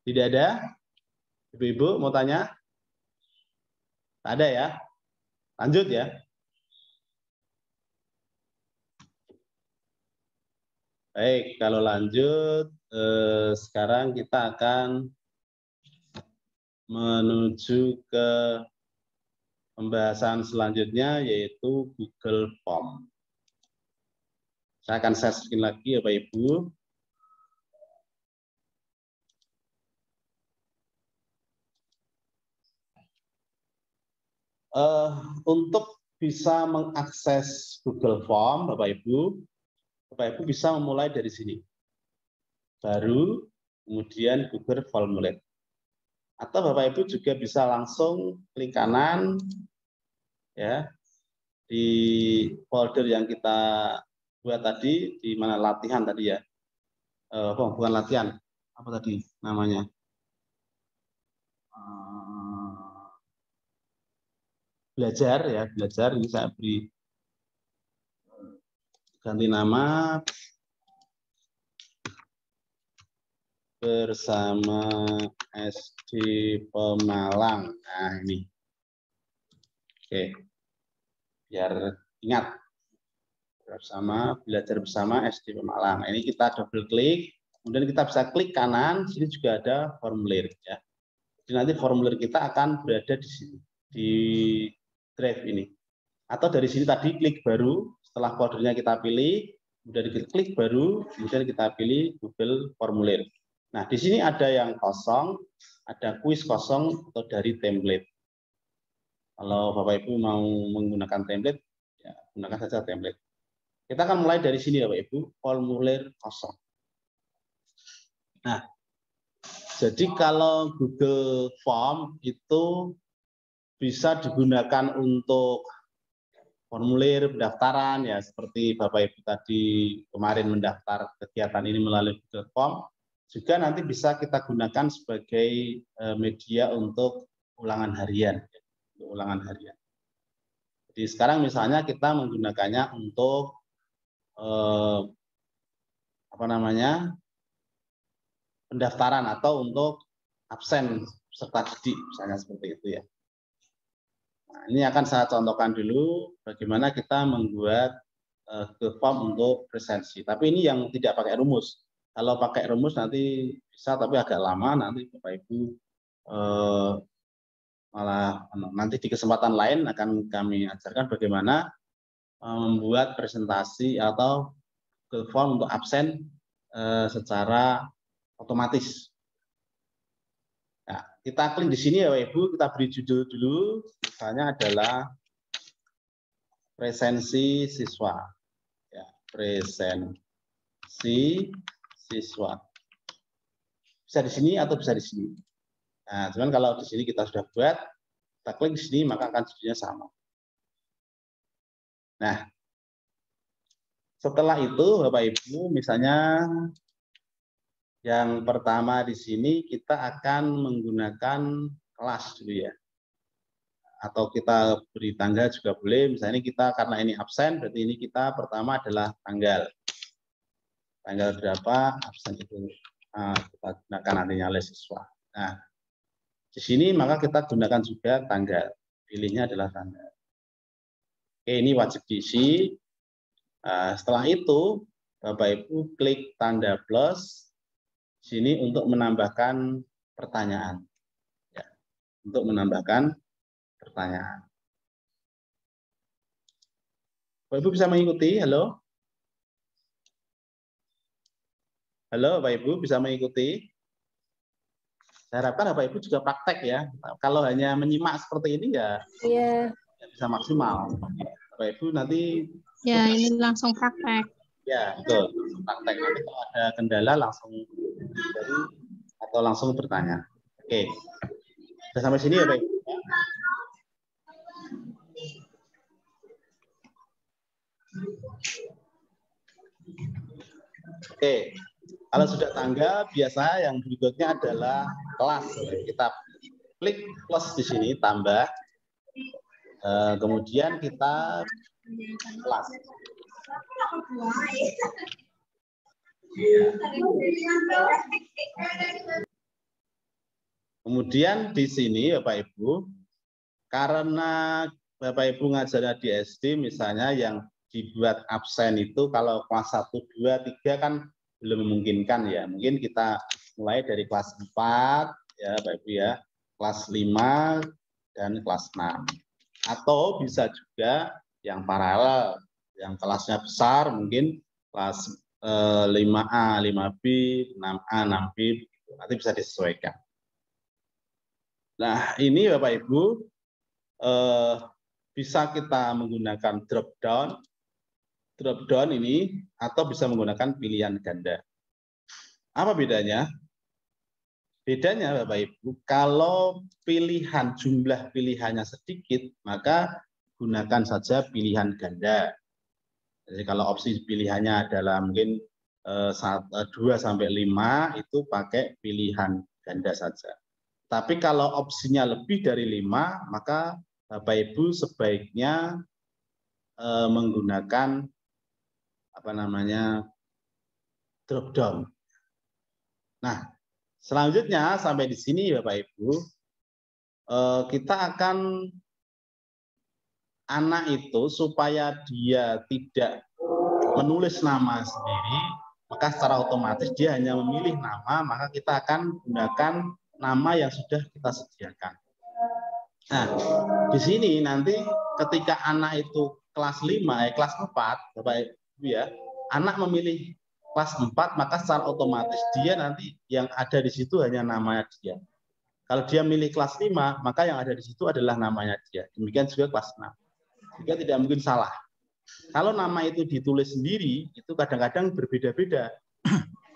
Tidak ada? Ibu-ibu mau tanya? Tak ada ya? Lanjut ya. Baik, kalau lanjut, sekarang kita akan menuju ke pembahasan selanjutnya, yaitu Google Form. Saya akan share screen lagi ya Bapak Ibu. Untuk bisa mengakses Google Form, Bapak Ibu bisa memulai dari sini. Baru, kemudian Google Formulir. Atau Bapak Ibu juga bisa langsung klik kanan, ya, di folder yang kita buat tadi, di mana latihan tadi ya. Bukan latihan, apa tadi namanya? Belajar ya, belajar. Ini saya beri ganti nama bersama SD Pemalang. Nah ini, oke, biar ingat, belajar bersama SD Pemalang. Nah, ini kita double klik, kemudian kita bisa klik kanan. Sini juga ada formulir ya. Jadi nanti formulir kita akan berada di sini, di drive ini. Atau dari sini tadi klik baru, setelah foldernya kita pilih, kemudian klik baru, kemudian kita pilih Google Formulir. Nah, di sini ada yang kosong, ada kuis kosong atau dari template. Kalau Bapak Ibu mau menggunakan template, ya gunakan saja template. Kita akan mulai dari sini ya Bapak Ibu, formulir kosong. Nah, jadi kalau Google Form itu bisa digunakan untuk formulir pendaftaran ya, seperti Bapak Ibu tadi kemarin mendaftar kegiatan ini melalui Google Form, juga nanti bisa kita gunakan sebagai media untuk ulangan harian. Jadi sekarang misalnya kita menggunakannya untuk pendaftaran atau untuk absen peserta didik, misalnya seperti itu ya. Nah, ini akan saya contohkan dulu bagaimana kita membuat Google Form untuk presensi. Tapi ini yang tidak pakai rumus. Kalau pakai rumus nanti bisa, tapi agak lama. Nanti Bapak Ibu malah nanti di kesempatan lain akan kami ajarkan bagaimana membuat presentasi atau Google Form untuk absen secara otomatis. Nah, kita klik di sini ya Bapak Ibu, kita beri judul dulu, misalnya adalah presensi siswa. Ya, presensi siswa. Bisa di sini atau bisa di sini. Nah, cuman kalau di sini kita sudah buat, kita klik di sini maka akan judulnya sama. Nah, setelah itu Bapak Ibu misalnya yang pertama di sini kita akan menggunakan kelas dulu ya. Atau kita beri tanggal juga boleh. Misalnya kita karena ini absen, berarti ini kita pertama adalah tanggal. Tanggal berapa absen itu kita gunakan nantinya oleh siswa. Nah, di sini maka kita gunakan juga tanggal. Pilihnya adalah tanggal. Oke, ini wajib diisi. Setelah itu, Bapak Ibu klik tanda plus sini untuk menambahkan pertanyaan. Ya, untuk menambahkan pertanyaan. Bapak Ibu bisa mengikuti? Halo? Halo, Bapak Ibu bisa mengikuti? Saya harapkan Bapak Ibu juga praktek ya. Kalau hanya menyimak seperti ini ya, tidak bisa maksimal. Bapak Ibu nanti ya ini langsung praktek. Ya, betul. Praktek. Nanti kalau ada kendala langsung dari atau langsung bertanya. Oke. Sudah sampai sini ya, Pak? Oke. Kalau sudah tanggal, biasa yang berikutnya adalah kelas. Kita klik plus di sini, tambah. Kemudian kita kelas. Kemudian di sini Bapak Ibu, karena Bapak Ibu ngajar di SD misalnya yang dibuat absen itu kalau kelas 1, 2, 3 kan belum memungkinkan ya. Mungkin kita mulai dari kelas 4 ya Bapak Ibu ya, kelas 5 dan kelas 6. Atau bisa juga yang paralel, yang kelasnya besar mungkin kelas 5A, 5B, 6A, 6B, nanti bisa disesuaikan. Nah, ini Bapak Ibu bisa kita menggunakan drop down ini atau bisa menggunakan pilihan ganda. Apa bedanya? Bedanya Bapak Ibu, kalau pilihan jumlah pilihannya sedikit, maka gunakan saja pilihan ganda. Jadi kalau opsi pilihannya adalah mungkin 2 sampai 5 itu pakai pilihan ganda saja. Tapi kalau opsinya lebih dari 5, maka Bapak Ibu sebaiknya menggunakan drop down. Nah, selanjutnya sampai di sini Bapak Ibu, kita akan anak itu supaya dia tidak menulis nama sendiri, maka secara otomatis dia hanya memilih nama, maka kita akan gunakan nama yang sudah kita sediakan. Nah, di sini nanti ketika anak itu kelas 5, kelas 4, Bapak Ibu ya, anak memilih kelas 4, maka secara otomatis dia nanti yang ada di situ hanya namanya dia. Kalau dia milih kelas 5, maka yang ada di situ adalah namanya dia. Demikian juga kelas 6. Jika tidak mungkin salah. Kalau nama itu ditulis sendiri, itu kadang-kadang berbeda-beda.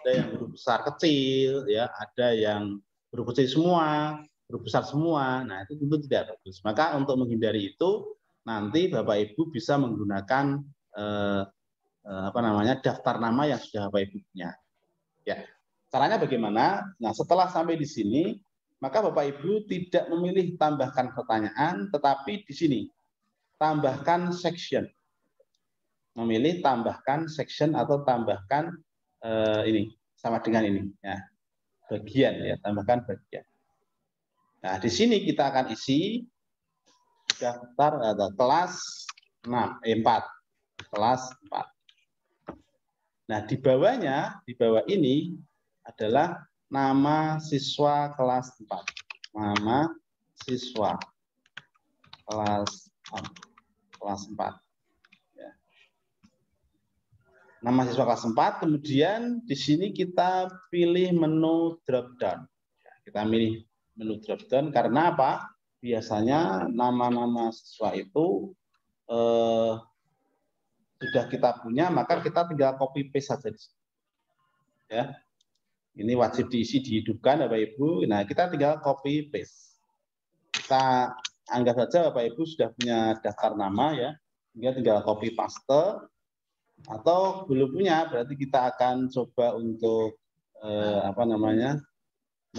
Ada yang huruf besar kecil, ya, ada yang huruf kecil semua, huruf besar semua. Nah, itu tentu tidak bagus. Maka untuk menghindari itu, nanti Bapak Ibu bisa menggunakan daftar nama yang sudah Bapak Ibu punya. Ya, caranya bagaimana? Nah, setelah sampai di sini, maka Bapak Ibu tidak memilih tambahkan pertanyaan, tetapi di sini tambahkan section. Memilih tambahkan section atau tambahkan ini sama dengan ini ya, bagian ya, tambahkan bagian. Nah, di sini kita akan isi daftar atau kelas 4, kelas 4. Nah, di bawahnya, di bawah ini adalah nama siswa kelas 4. Nama siswa kelas 4. Ya. Nama siswa kelas 4, kemudian di sini kita pilih menu drop down. Kita pilih menu drop down karena apa? Biasanya nama-nama siswa itu sudah kita punya, maka kita tinggal copy paste saja di sini. Ya. Ini wajib diisi, dihidupkan Bapak Ibu. Nah, kita tinggal copy paste. Kita anggap saja Bapak Ibu sudah punya daftar nama ya. Tinggal copy paste, atau belum punya berarti kita akan coba untuk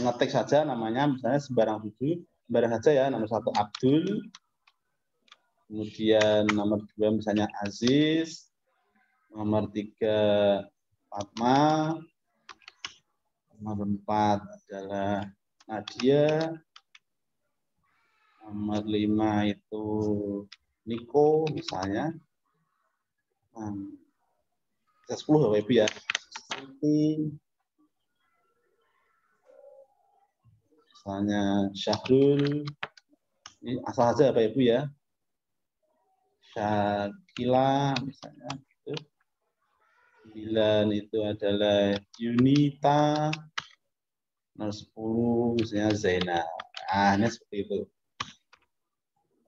mengetik saja namanya, misalnya sembarang saja ya, nomor 1 Abdul, kemudian nomor 2 misalnya Aziz, nomor 3 Fatma, nomor 4 adalah Nadia, nomor 5 itu Niko misalnya. 10 Bapak Ibu ya. Misalnya Syahrul, ini asal saja Bapak Ibu ya. Syakila misalnya gitu. 9 itu adalah Yunita. Nomor 10 misalnya Zainal. Nah, ini seperti itu.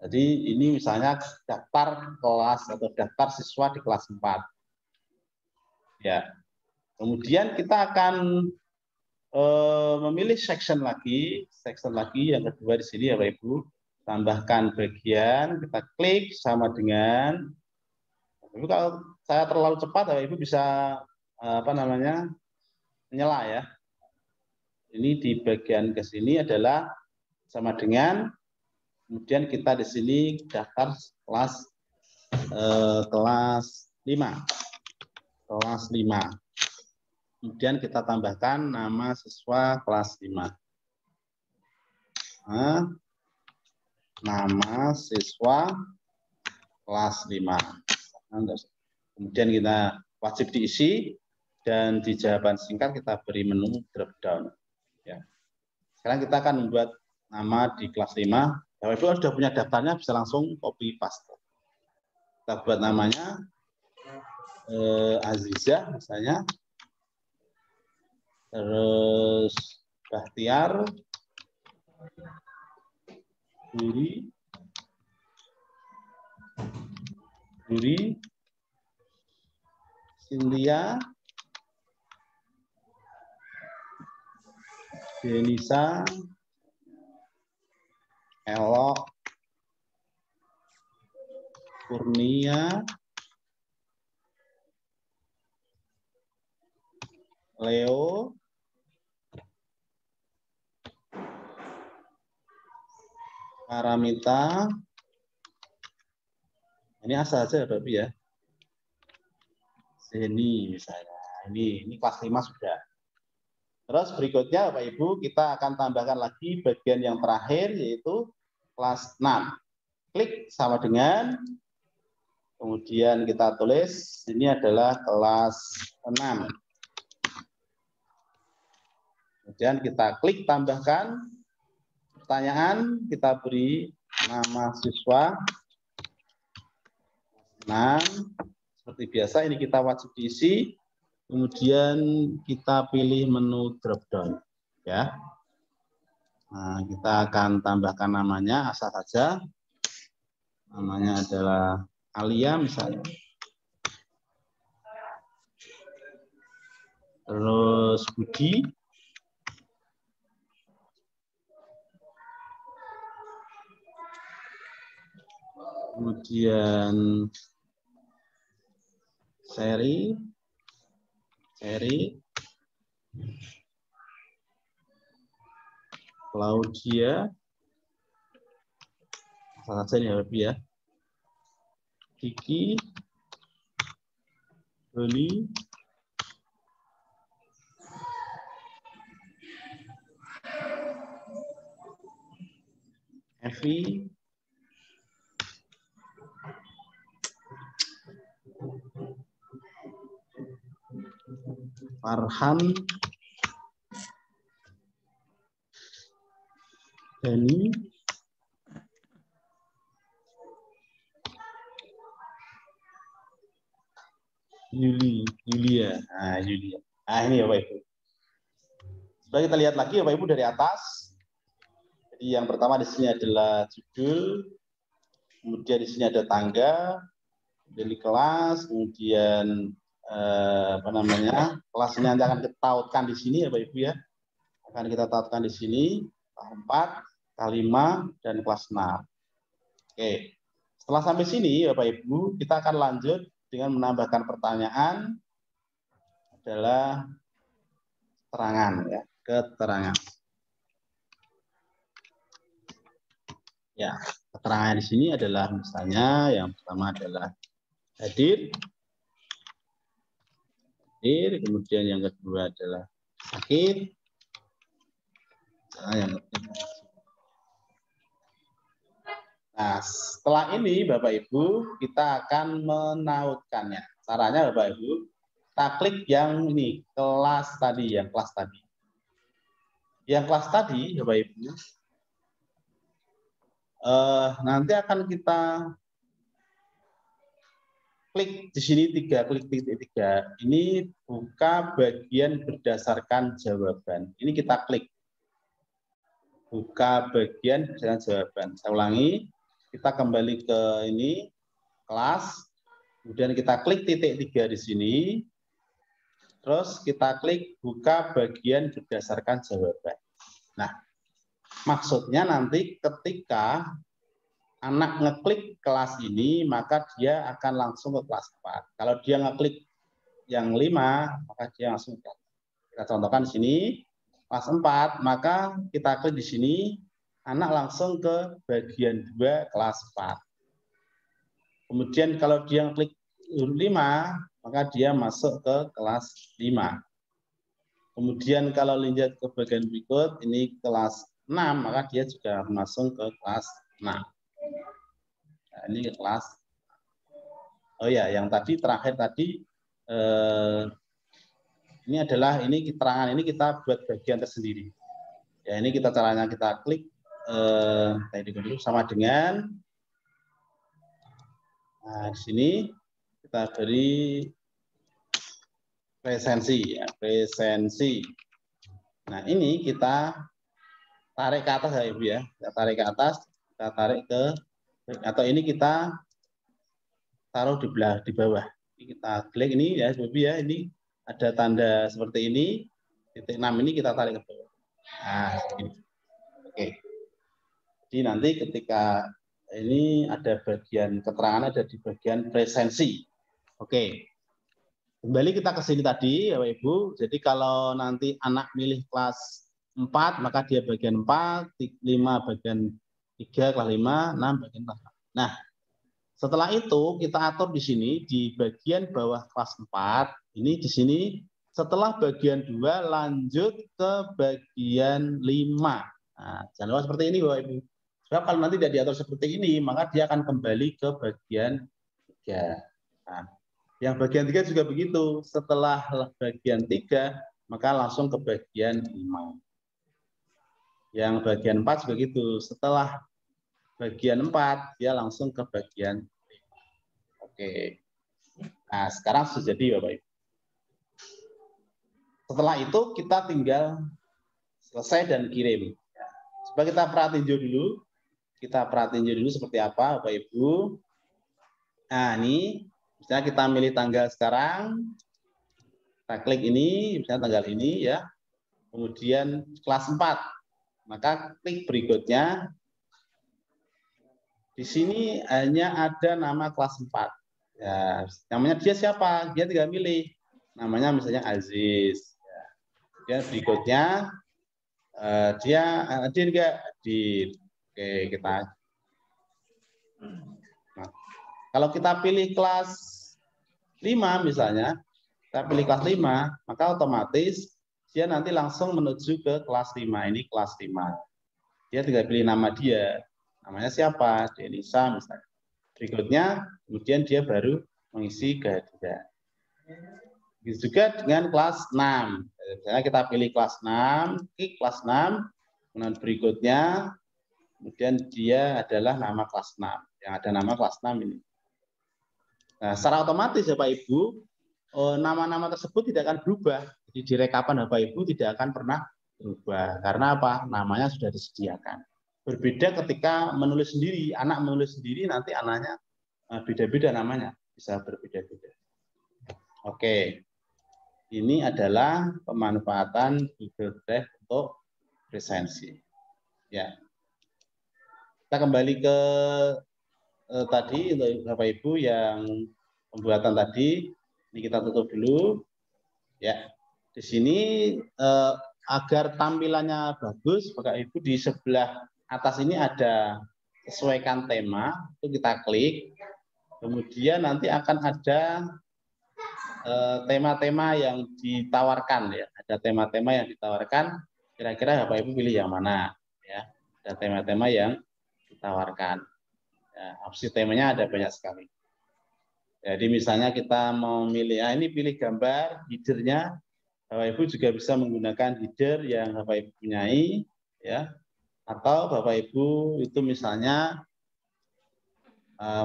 Jadi ini misalnya daftar kelas atau daftar siswa di kelas 4. Ya. Kemudian kita akan memilih section lagi yang kedua di sini ya Bapak Ibu. Tambahkan bagian, kita klik sama dengan, Ibu kalau saya terlalu cepat Bapak Ibu bisa menyela ya. Ini di bagian ke sini adalah sama dengan, kemudian kita di sini daftar kelas 5. Kelas 5. Kemudian kita tambahkan nama siswa kelas 5. nama siswa kelas 5. Kemudian kita wajib diisi dan di jawaban singkat kita beri menu drop down. Ya. Sekarang kita akan membuat nama di kelas 5. Bapak Ibu sudah punya daftarnya, bisa langsung copy paste. Kita buat namanya Azizah misalnya. Terus Bahtiar, Duri, Cynthia, Denisa, Elok, Kurnia, Leo, Paramita. Ini asal saja Bapak Ibu ya. Zeni misalnya. Ini kelas 5 sudah. Terus berikutnya Bapak Ibu kita akan tambahkan lagi bagian yang terakhir yaitu kelas 6. Klik sama dengan, kemudian kita tulis ini adalah kelas 6. Kemudian kita klik tambahkan pertanyaan, kita beri nama siswa. Nah, seperti biasa ini kita wajib diisi, kemudian kita pilih menu drop down, ya. Nah, kita akan tambahkan namanya asal saja. Namanya adalah Alia misalnya. Terus Budi. Kemudian Seri, Claudia, salah saja ya Bapak ya. Kiki, Doni, Evi, Farhan, Dani, Yulia. Nah, Yulia. Nah, ini ya Bapak Ibu. Coba kita lihat lagi ya Bapak Ibu dari atas. Jadi yang pertama di sini adalah judul, kemudian di sini ada tangga, dari kelas, kemudian kelas ini nanti akan kita tautkan di sini ya Bapak Ibu ya. Akan kita tautkan di sini kelas 4, kelas 5 dan kelas 6. Oke. Setelah sampai sini Bapak Ibu, kita akan lanjut dengan menambahkan pertanyaan adalah keterangan ya, keterangan. Ya, keterangan di sini adalah misalnya yang pertama adalah hadir, kemudian yang kedua adalah sakit, yang ketiga. Nah, setelah ini Bapak Ibu kita akan menautkannya. Caranya Bapak Ibu, kita klik yang ini kelas tadi, yang kelas tadi. Yang kelas tadi Bapak Ibu, nanti akan kita klik di sini klik titik 3. Ini buka bagian berdasarkan jawaban. Ini kita klik. Buka bagian berdasarkan jawaban. Saya ulangi, kita kembali ke ini, kelas. Kemudian kita klik titik 3 di sini. Terus kita klik buka bagian berdasarkan jawaban. Nah, maksudnya nanti ketika anak ngeklik kelas ini, maka dia akan langsung ke kelas 4. Kalau dia ngeklik yang 5, maka dia langsung ke kelas 4. Kita contohkan di sini, kelas 4, maka kita klik di sini, anak langsung ke bagian 2 kelas 4. Kemudian kalau dia ngeklik 5, maka dia masuk ke kelas 5. Kemudian kalau lihat ke bagian berikut, ini kelas 6, maka dia juga langsung ke kelas 6. Nah, ini ke kelas. Oh ya, yang tadi terakhir tadi ini adalah keterangan ini kita buat bagian tersendiri. Ya, ini caranya kita klik dulu sama dengan di sini kita beri presensi ya, presensi. Nah, ini kita tarik ke atas ya Ibu ya. Kita tarik ke atas, kita tarik ke atau ini kita taruh di bawah. Ini kita klik ini ya Ibu ya, ini ada tanda seperti ini. Titik 6 ini kita tarik ke bawah. Nah, ini. Oke. Jadi nanti ketika ini ada bagian keterangan ada di bagian presensi. Oke. Kembali kita ke sini tadi, Bapak Ibu. Jadi kalau nanti anak milih kelas 4, maka dia bagian 4, 5 bagian 3, kelas 5, 6 bagian kelas 6. Nah, setelah itu kita atur di sini di bagian bawah kelas 4, ini di sini setelah bagian 2 lanjut ke bagian 5. Nah, jangan lupa seperti ini Bapak Ibu. Sebab kalau nanti tidak diatur seperti ini, maka dia akan kembali ke bagian 3. Nah, yang bagian 3 juga begitu. Setelah bagian 3, maka langsung ke bagian 5. Yang bagian 4 juga begitu. Setelah bagian 4, dia langsung ke bagian 5. Oke. Nah, sekarang sudah jadi Bapak Ibu. Setelah itu kita tinggal selesai dan kirim. Coba kita perhatiin dulu. Kita perhatiin dulu seperti apa Bapak Ibu. Nah, ini misalnya kita milih tanggal sekarang. Kita klik ini, misalnya tanggal ini ya. Kemudian kelas 4. Maka klik berikutnya. Di sini hanya ada nama kelas 4. Ya, namanya dia siapa? Dia tinggal milih. Namanya misalnya Aziz. Ya, berikutnya dia hadir enggak? Hadir. Oke, kita. Nah, kalau kita pilih kelas 5 misalnya, kita pilih kelas 5, maka otomatis dia nanti langsung menuju ke kelas 5. Ini kelas 5. Dia tinggal pilih nama dia. Namanya siapa? Denisa misalnya. Berikutnya, kemudian dia baru mengisi kehadiran. Begitu juga dengan kelas 6. Misalnya kita pilih kelas 6, klik kelas 6, kemudian berikutnya, kemudian dia adalah nama kelas 6. Yang ada nama kelas 6 ini. Nah, secara otomatis Bapak Ibu, nama-nama tersebut tidak akan berubah. Jadi di rekapan Bapak Ibu tidak akan pernah berubah. Karena apa? Namanya sudah disediakan. Berbeda ketika menulis sendiri. Anak menulis sendiri, nanti anaknya beda-beda namanya. Bisa berbeda-beda. Oke. Ini adalah pemanfaatan Google Drive untuk presensi. Ya. Kita kembali ke tadi untuk Bapak Ibu yang pembuatan tadi. Ini kita tutup dulu. Ya. Di sini agar tampilannya bagus, Bapak Ibu di sebelah atas ini ada sesuaikan tema, itu kita klik. Kemudian nanti akan ada tema-tema yang ditawarkan ya. Ada tema-tema yang ditawarkan. Kira-kira Bapak Ibu pilih yang mana ya. Ada tema-tema yang ditawarkan. Ya, opsi temanya ada banyak sekali. Jadi misalnya kita mau milih, ini pilih gambar, header-nya. Bapak Ibu juga bisa menggunakan header yang Bapak Ibu punyai, ya. Atau Bapak Ibu itu misalnya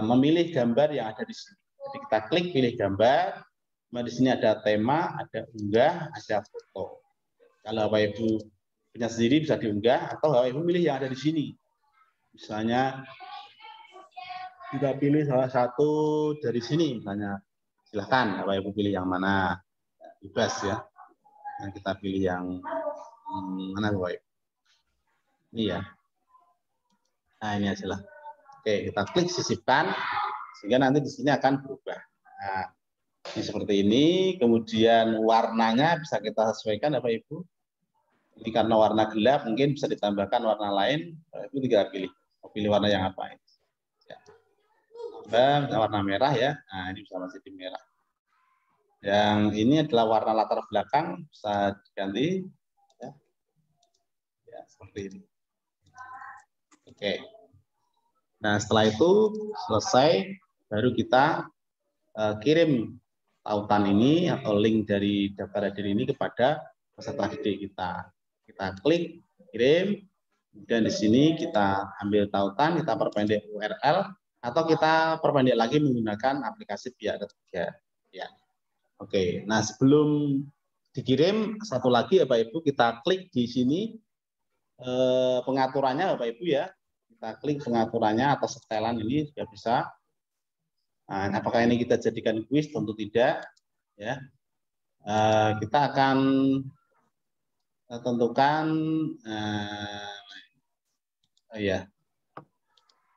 memilih gambar yang ada di sini. Jadi kita klik pilih gambar. Nah, di sini ada tema, ada unggah, ada foto. Kalau Bapak Ibu punya sendiri bisa diunggah, atau Bapak Ibu pilih yang ada di sini. Misalnya kita pilih salah satu dari sini, misalnya silahkan Bapak Ibu pilih yang mana, bebas ya. Nah, kita pilih yang mana Bapak Ibu? Ini ya. Nah ini adalah. Oke, kita klik sisipkan, sehingga nanti di sini akan berubah. Nah, ini seperti ini, kemudian warnanya bisa kita sesuaikan Bapak Ibu. Ini karena warna gelap, mungkin bisa ditambahkan warna lain, Bapak Ibu tinggal pilih. Mau pilih warna yang apa ini. Ya. Warna merah ya, nah ini bisa masih di merah. Yang ini adalah warna latar belakang, bisa diganti. Ya, ya seperti ini. Oke. Nah, setelah itu selesai, baru kita kirim tautan ini atau link dari daftar hadir ini kepada peserta didik kita. Kita klik kirim, kemudian di sini kita ambil tautan, kita perpendek URL, atau kita perpendek lagi menggunakan aplikasi pihak ketiga. Ya. Oke. Nah, sebelum dikirim, satu lagi Bapak Ibu, kita klik di sini pengaturannya Bapak Ibu ya. Kita klik pengaturannya atau setelan ini sudah bisa. Nah, apakah ini kita jadikan kuis? Tentu tidak. Ya, kita akan tentukan ya.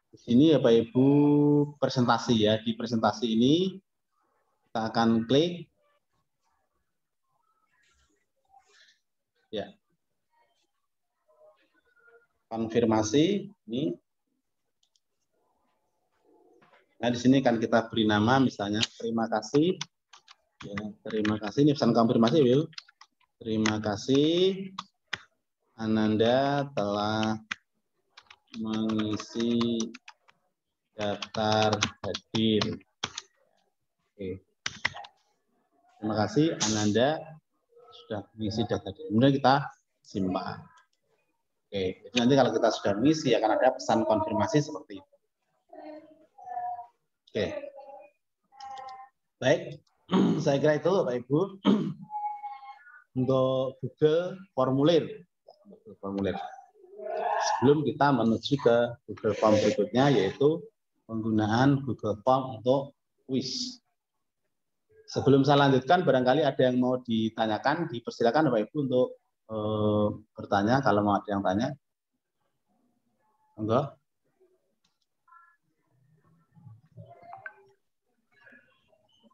Di sini ya Bapak Ibu presentasi ya. Di presentasi ini kita akan klik. Ya. Konfirmasi ini. Nah, di sini kan kita beri nama misalnya terima kasih. Ya, terima kasih, ini pesan konfirmasi, Will. Terima kasih Ananda telah mengisi daftar hadir. Oke. Terima kasih Ananda sudah mengisi daftar hadir. Kemudian kita simpan. Oke. Jadi nanti kalau kita sudah mengisi akan ada pesan konfirmasi seperti itu. Oke. Baik. Saya kira itu Bapak Ibu untuk Google Formulir. Sebelum kita menuju ke Google Form berikutnya, yaitu penggunaan Google Form untuk quiz. Sebelum saya lanjutkan, barangkali ada yang mau ditanyakan, dipersilakan Bapak Ibu untuk bertanya kalau mau ada yang tanya. Enggak?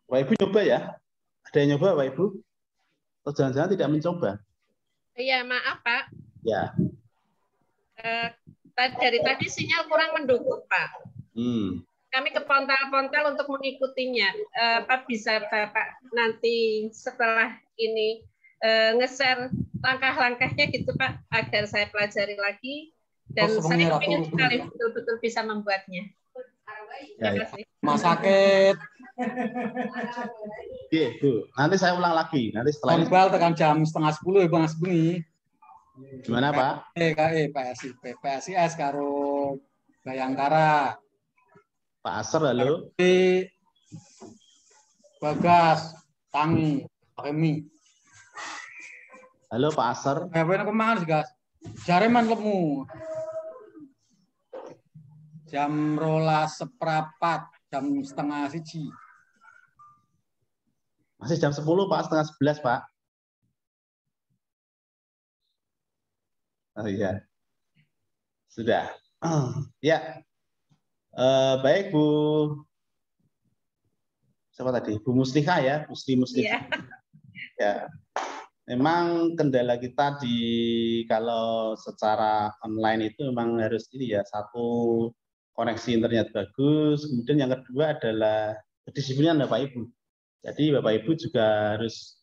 Bapak Ibu nyoba ya? Ada yang nyoba Bapak Ibu? Atau jangan-jangan tidak mencoba? Iya, maaf Pak. Ya. Dari tadi sinyal kurang mendukung Pak. Kami ke pontal-pontal untuk mengikutinya. Pak bisa Bapak nanti setelah ini nge-share langkah-langkahnya gitu Pak, agar saya pelajari lagi dan saya ingin sekali betul-betul bisa membuatnya. Terima kasih. Mas sakit. Oke, Bu. Nanti saya ulang lagi. Nanti setelah ini. Tekan jam 9:30 ya Bang Asbungi. Gimana Pak? PSIS karo Bayangkara. Pak Asar, halo. Bagas, Tangi, Kemi. Halo Pak Asar. Ngapain aku mangan sih, Gas? Jareman lemu. Jam 12:15, jam 10:30. Masih jam 10 Pak, setengah 11 Pak. Oh iya. Sudah. Ya. Baik Bu. Siapa tadi? Bu Muslihah ya, Muslihah. Ya. Memang kendala kita kalau secara online itu memang harus ini ya, satu koneksi internet bagus, kemudian yang kedua adalah kedisiplinan Bapak Ibu. Jadi Bapak Ibu juga harus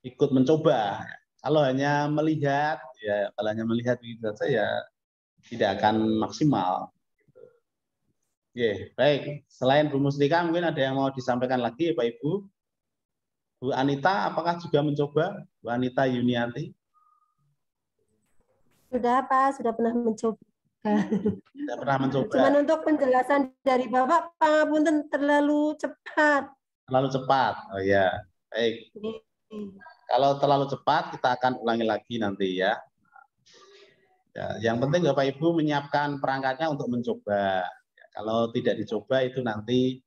ikut mencoba. Kalau hanya melihat begitu saja ya tidak akan maksimal. Oke, baik. Selain Bu Muslika, mungkin ada yang mau disampaikan lagi Bapak Ibu? Bu Anita, apakah juga mencoba? Bu Anita Yunianti? Sudah Pak, sudah pernah mencoba. Sudah pernah mencoba. Cuman untuk penjelasan dari Bapak, pangapunten terlalu cepat. Terlalu cepat, oh ya. Baik. Kalau terlalu cepat, kita akan ulangi lagi nanti ya. Yang penting Bapak Ibu menyiapkan perangkatnya untuk mencoba. Kalau tidak dicoba itu nanti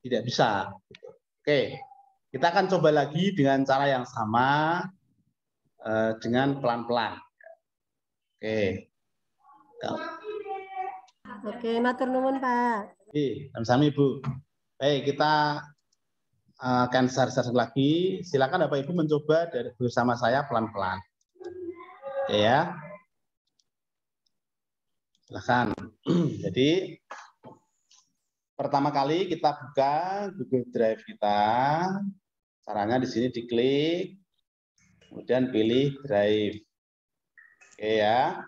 tidak bisa. Oke, kita akan coba lagi dengan cara yang sama, dengan pelan-pelan. Oke. Oke, matur nuwun Pak. Sama-sama Ibu. Baik, kita akan share lagi. Silakan Bapak Ibu mencoba bersama saya pelan-pelan. Oke ya. Silakan. Jadi pertama kali kita buka Google Drive kita. Caranya di sini diklik, kemudian pilih Drive. Oke ya.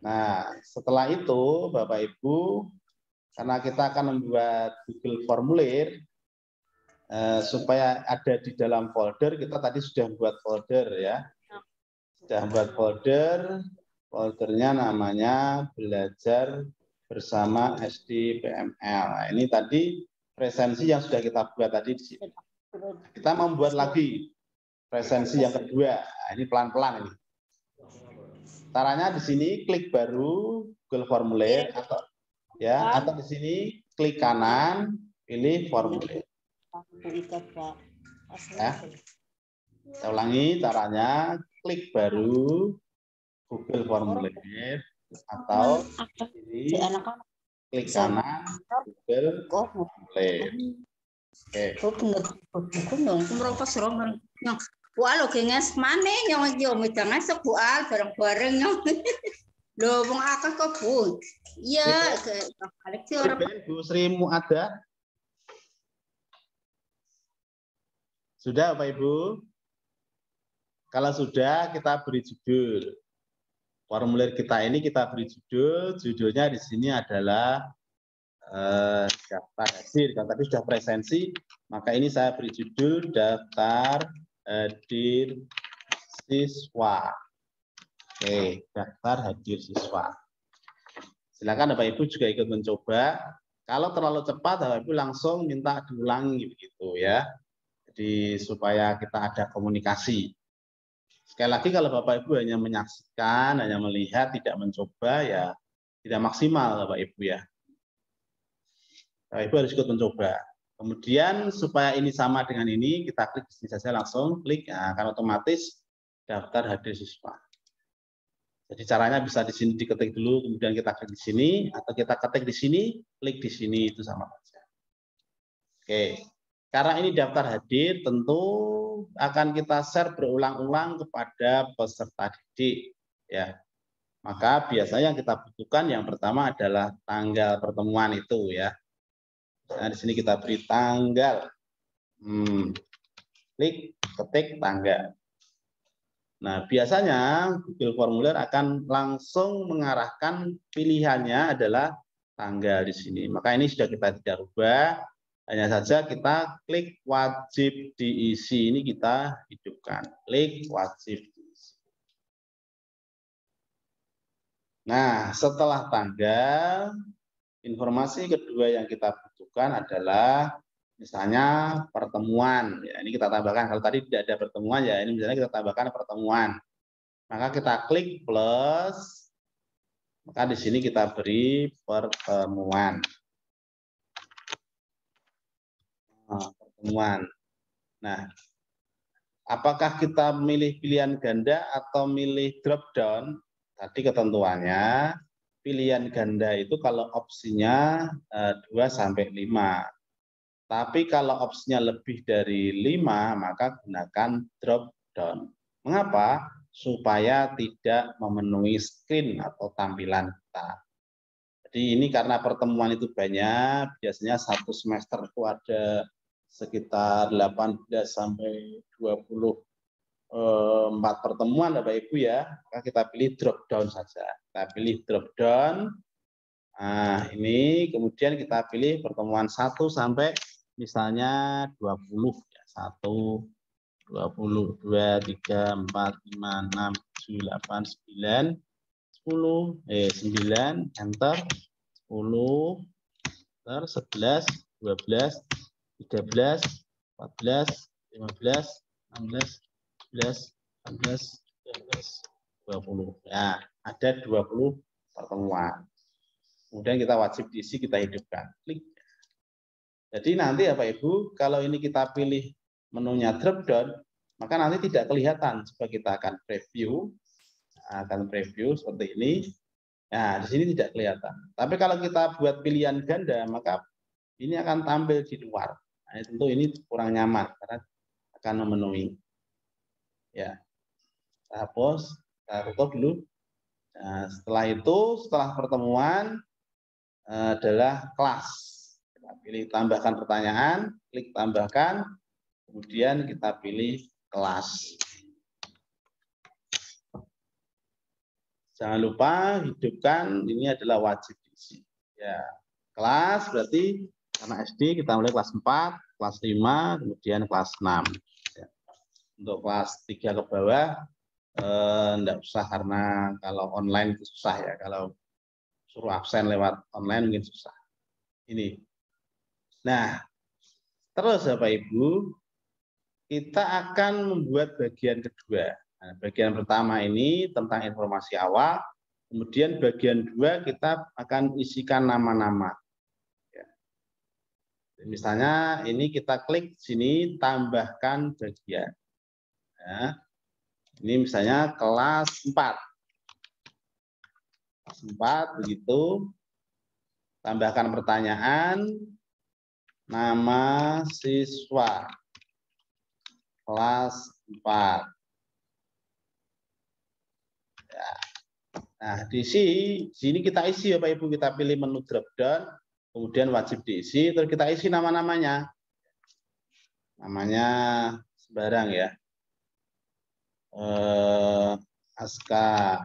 Nah, setelah itu Bapak Ibu, karena kita akan membuat Google Formulir, supaya ada di dalam folder, kita tadi sudah buat folder ya. Sudah buat folder, foldernya namanya belajar bersama SDPML. Nah, ini tadi presensi yang sudah kita buat tadi di sini. Kita membuat lagi presensi yang kedua. Nah, ini pelan-pelan ini. Caranya di sini klik baru Google Formulir atau di sini klik kanan pilih formulir. Ya. Saya ulangi caranya, klik baru Google Formulir atau ini klik kanan Google Formulir. Oke. Kual oke nges mana yang jangan sekual bareng-bareng yang lo wong akeh kok Bu. Iya, Bu Sri Muada. Sudah Bapak Ibu? Kalau sudah kita beri judul. Formulir kita ini kita beri judul. Judulnya di sini adalah daftar hadir. Kalau tadi sudah presensi, maka ini saya beri judul daftar hadir siswa. Oke, daftar hadir siswa. Silakan Bapak Ibu juga ikut mencoba. Kalau terlalu cepat, Bapak Ibu langsung minta diulangi begitu ya. Jadi supaya kita ada komunikasi. Sekali lagi kalau Bapak Ibu hanya menyaksikan, hanya melihat, tidak mencoba, ya tidak maksimal Bapak Ibu ya. Bapak Ibu harus ikut mencoba. Kemudian supaya ini sama dengan ini, kita klik di sini saja langsung, klik, nah, akan otomatis daftar hadir siswa. Jadi caranya bisa di sini diketik dulu, kemudian kita klik di sini, atau kita ketik di sini, klik di sini, itu sama saja. Oke, karena ini daftar hadir, tentu akan kita share berulang-ulang kepada peserta didik. Ya, maka biasanya yang kita butuhkan yang pertama adalah tanggal pertemuan itu ya. Nah, di sini kita beri tanggal. Klik, ketik tanggal. Nah, biasanya Google Formulir akan langsung mengarahkan pilihannya adalah tanggal di sini. Maka ini sudah kita tidak rubah. Hanya saja kita klik wajib diisi, ini kita hidupkan. Klik wajib diisi. Nah, setelah tanggal, informasi kedua yang kita butuhkan adalah misalnya pertemuan. Ya, ini kita tambahkan. Kalau tadi tidak ada pertemuan, ya ini misalnya kita tambahkan pertemuan. Maka kita klik plus. Maka di sini kita beri pertemuan. Pertemuan. Nah, apakah kita milih pilihan ganda atau milih drop down? Tadi ketentuannya pilihan ganda itu kalau opsinya 2 sampai 5. Tapi kalau opsinya lebih dari 5, maka gunakan drop down. Mengapa? Supaya tidak memenuhi screen atau tampilan kita. Jadi ini karena pertemuan itu banyak, biasanya satu semester itu ada sekitar 18 sampai 24 pertemuan Bapak Ibu ya. Maka kita pilih drop down saja. Kita pilih drop down. Nah, ini kemudian kita pilih pertemuan 1 sampai misalnya 20 ya. 1 20 2 3 4 5 6 7 8 9 10 9 enter 10 enter 11 12 13 14 15 16 17 18 19 20 ya, ada 20 pertemuan. Kemudian kita wajib diisi, kita hidupkan. Klik. Jadi nanti Bapak Ibu, kalau ini kita pilih menunya drop down, maka nanti tidak kelihatan. Coba kita akan preview seperti ini. Nah, di sini tidak kelihatan. Tapi kalau kita buat pilihan ganda, maka ini akan tampil di luar. Nah, tentu ini kurang nyaman karena akan memenuhi. Ya, kita hapus, kita tutup dulu. Nah, setelah pertemuan adalah kelas. Kita pilih tambahkan pertanyaan, klik tambahkan, kemudian kita pilih kelas. Jangan lupa hidupkan, ini adalah wajib diisi. Ya, kelas berarti karena SD kita mulai kelas 4, kelas 5, kemudian kelas 6. Ya. Untuk kelas 3 ke bawah enggak usah karena kalau online itu susah ya. Kalau suruh absen lewat online mungkin susah. Ini. Nah, terus Bapak Ibu, kita akan membuat bagian kedua. Nah, bagian pertama ini tentang informasi awal. Kemudian bagian 2 kita akan isikan nama-nama. Ya. Misalnya ini kita klik sini tambahkan bagian. Ya. Ini misalnya kelas 4. Kelas 4 begitu. Tambahkan pertanyaan, nama siswa kelas 4. Ya. Nah, di sini kita isi Bapak Ibu, kita pilih menu drop down, kemudian wajib diisi, terus kita isi nama-namanya. Namanya sembarang ya. Aska,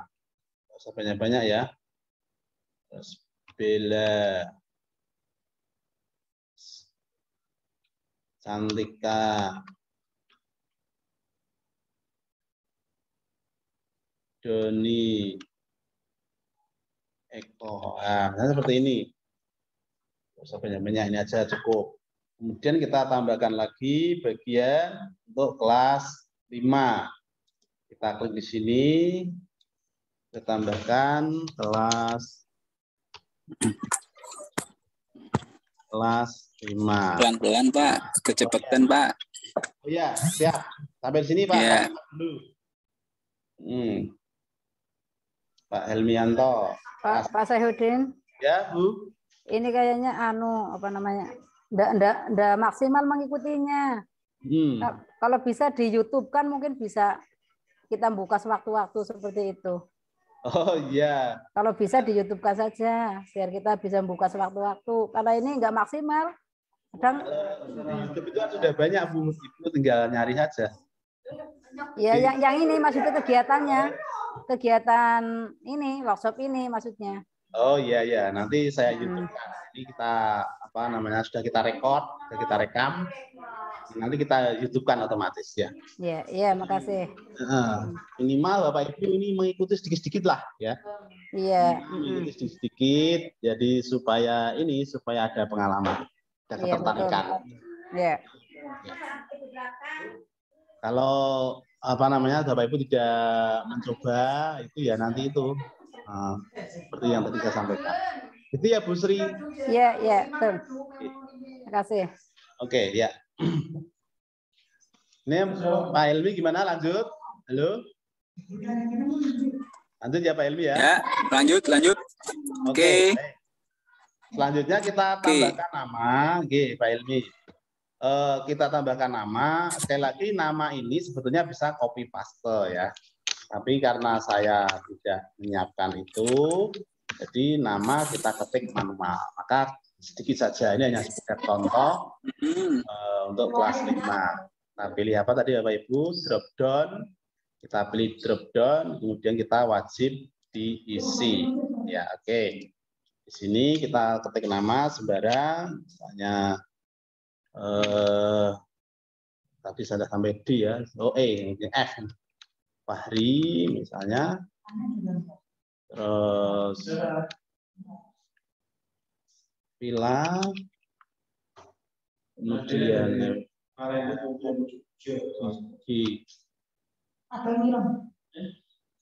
nggak usah banyak-banyak ya. Terus Bella, Cantika, Doni, Eko. Nah, seperti ini. Nggak usah banyak-banyak, ini aja cukup. Kemudian kita tambahkan lagi bagian untuk kelas 5. Kita klik di sini, kita tambahkan kelas 5. Pelan-pelan Pak, kecepatan Pak. Oh ya, siap. Sampai sini Pak. Ya. Pak Helmianto. Pak Saihuddin. Ya, Bu. Ini kayaknya apa namanya? Nggak maksimal mengikutinya. Kalau bisa di YouTube kan mungkin bisa kita buka sewaktu-waktu seperti itu. Oh iya. Kalau bisa di YouTube kan saja, biar kita bisa buka sewaktu-waktu. Karena ini nggak maksimal. Kadang YouTube itu kan sudah banyak Bu, Ibu tinggal nyari saja. Ya, yang ini maksudnya kegiatan ini, workshop ini maksudnya. Oh iya ya, nanti saya YouTube kan. Ini kita sudah kita record, sudah kita rekam. Nanti kita YouTube kan otomatis ya. Iya, makasih. Minimal Bapak Ibu ini mengikuti sedikit-sedikit lah ya. Iya. Mengikuti sedikit-sedikit, jadi supaya ada pengalaman, ada ketertarikan. Iya. Kalau Bapak Ibu tidak mencoba itu ya nanti itu seperti yang tadi saya sampaikan. Itu ya Bu Sri. Iya, betul. Terima kasih. Oke, ya. Ini Pak Helmi gimana? Lanjut? Halo? Lanjut ya Pak Helmi ya? Ya, lanjut. Oke. Selanjutnya kita tambahkan nama. Oke, Pak Helmi. Kita tambahkan nama. Sekali lagi nama ini sebetulnya bisa copy paste ya. Tapi karena saya tidak menyiapkan itu, jadi nama kita ketik manual. Maka sedikit saja, ini hanya sekedar contoh untuk kelas 5. Nah, pilih apa tadi Bapak Ibu? Drop down. Kita pilih drop down, kemudian kita wajib diisi. Ya, oke. Di sini kita ketik nama sembarang, misalnya tadi saya sampai D ya. Oh, F. Fahri misalnya. Terus Pila, kemudian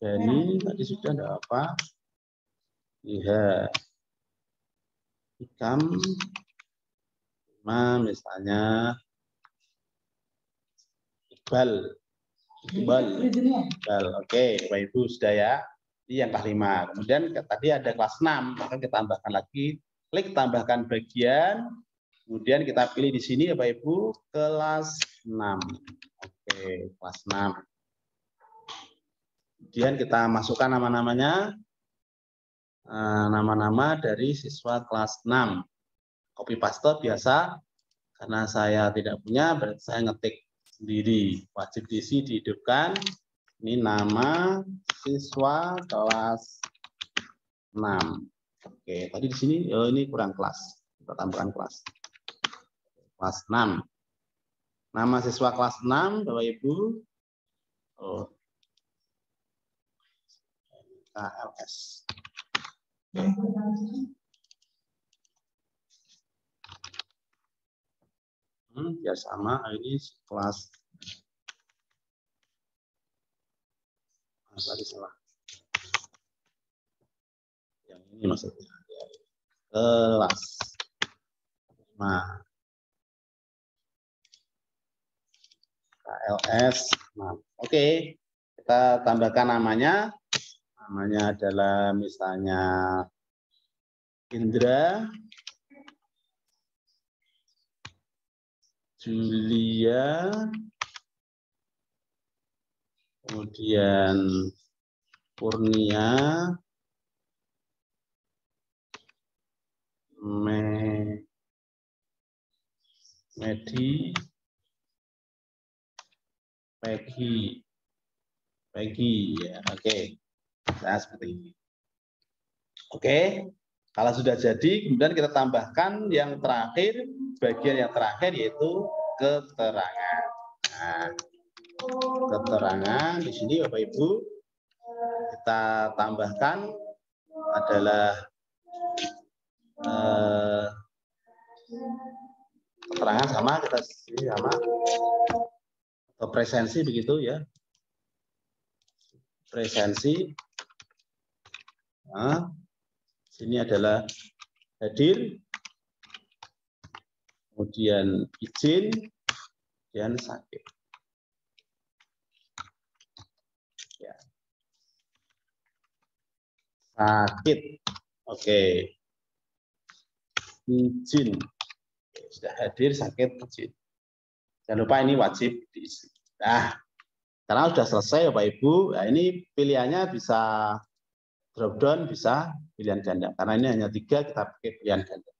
Dani tadi sudah ada apa? Iya, Ikam, misalnya Iqbal. Oke, Bapak Ibu sudah ya. Ini yang kelas 5. Kemudian tadi ada kelas 6, maka kita tambahkan lagi. Klik tambahkan bagian. Kemudian kita pilih di sini Bapak Ibu kelas 6. Oke, kelas 6. Kemudian kita masukkan nama-namanya. Nama-nama dari siswa kelas 6. Copy paste biasa. Karena saya tidak punya, berarti saya ngetik sendiri. Wajib diisi, dihidupkan. Ini nama siswa kelas 6. Oke, tadi di sini ini kurang kelas. Kita tambahkan kelas. Kelas 6. Nama siswa kelas 6, Bapak Ibu. KLS. Biar sama, ini kelas. Tadi salah. Yang ini maksudnya. Kelas 5. KLS 6. Oke, kita tambahkan namanya. Namanya adalah misalnya Indra, Julia, kemudian Purnia, Medi, Peggy, ya, oke. Nah, seperti ini. Oke, kalau sudah jadi, kemudian kita tambahkan yang terakhir, bagian yang terakhir yaitu keterangan. Nah, keterangan di sini Bapak Ibu kita tambahkan adalah keterangan sama kita sini sama atau presensi begitu ya. Presensi. Nah, sini adalah hadir, kemudian izin, dan sakit. Ya. Sakit, oke. Izin, sudah hadir, sakit, izin. Jangan lupa ini wajib diisi. Nah, karena sudah selesai Bapak Ibu, nah ini pilihannya bisa drop down, bisa pilihan ganda. Karena ini hanya 3, kita pakai pilihan ganda.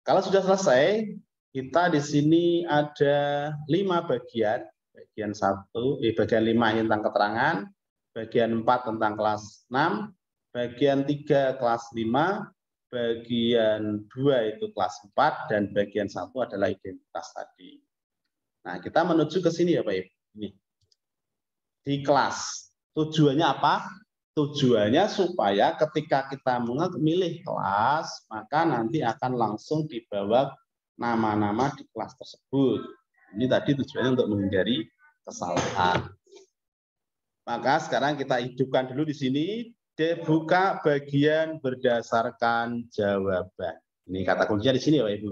Kalau sudah selesai, kita di sini ada 5 bagian. Bagian 5 ini tentang keterangan, bagian 4 tentang kelas 6, bagian 3 kelas 5, bagian 2 itu kelas 4, dan bagian 1 adalah identitas tadi. Nah, kita menuju ke sini ya Pak Ibu. Ini. Di kelas. Tujuannya apa? Tujuannya supaya ketika kita memilih kelas, maka nanti akan langsung dibawa nama-nama di kelas tersebut. Ini tadi tujuannya untuk menghindari kesalahan. Maka sekarang kita hidupkan dulu di sini, buka bagian berdasarkan jawaban. Ini kata kuncinya di sini ya Pak Ibu.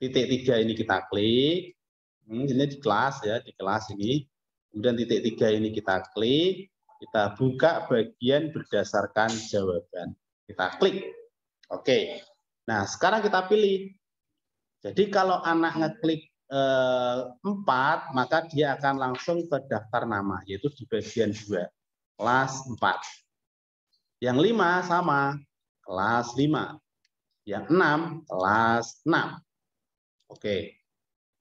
Titik 3 ini kita klik. Ini di kelas ya, di kelas ini. Kemudian titik 3 ini kita klik, kita buka bagian berdasarkan jawaban. Kita klik. Oke. Nah, sekarang kita pilih. Jadi kalau anak ngeklik 4, maka dia akan langsung ke daftar nama, yaitu di bagian 2, kelas 4. Yang 5 sama, kelas 5. Yang 6, kelas 6. Oke.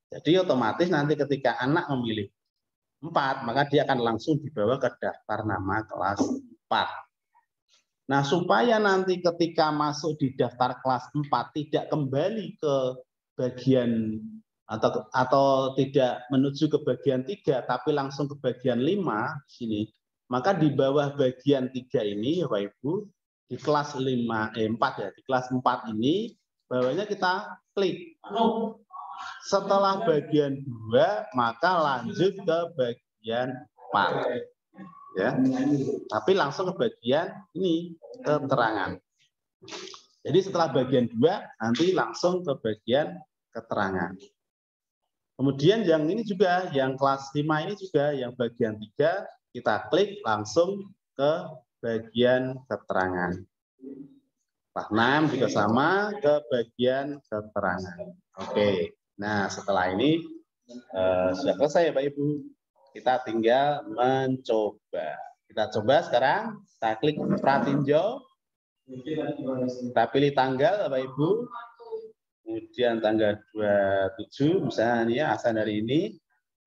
Jadi otomatis nanti ketika anak memilih 4, maka dia akan langsung dibawa ke daftar nama kelas 4. Nah, supaya nanti ketika masuk di daftar kelas 4 tidak kembali ke bagian atau tidak menuju ke bagian 3, tapi langsung ke bagian 5 di sini, maka di bawah bagian 3 ini Bapak Ibu, di kelas 4 ya, di kelas 4 ini bawahnya kita klik. Setelah bagian 2, maka lanjut ke bagian 4. Ya. Tapi langsung ke bagian ini, keterangan. Jadi setelah bagian 2, nanti langsung ke bagian keterangan. Kemudian yang ini juga, yang kelas 5 ini juga, yang bagian 3, kita klik langsung ke bagian keterangan. Kelas 6 juga sama, ke bagian keterangan. Oke. Nah, setelah ini sudah selesai ya Pak Ibu. Kita tinggal mencoba. Kita coba sekarang. Kita klik pratinjau. Kita pilih tanggal Bapak Ibu. Kemudian tanggal 27, misalnya ya, asal dari ini.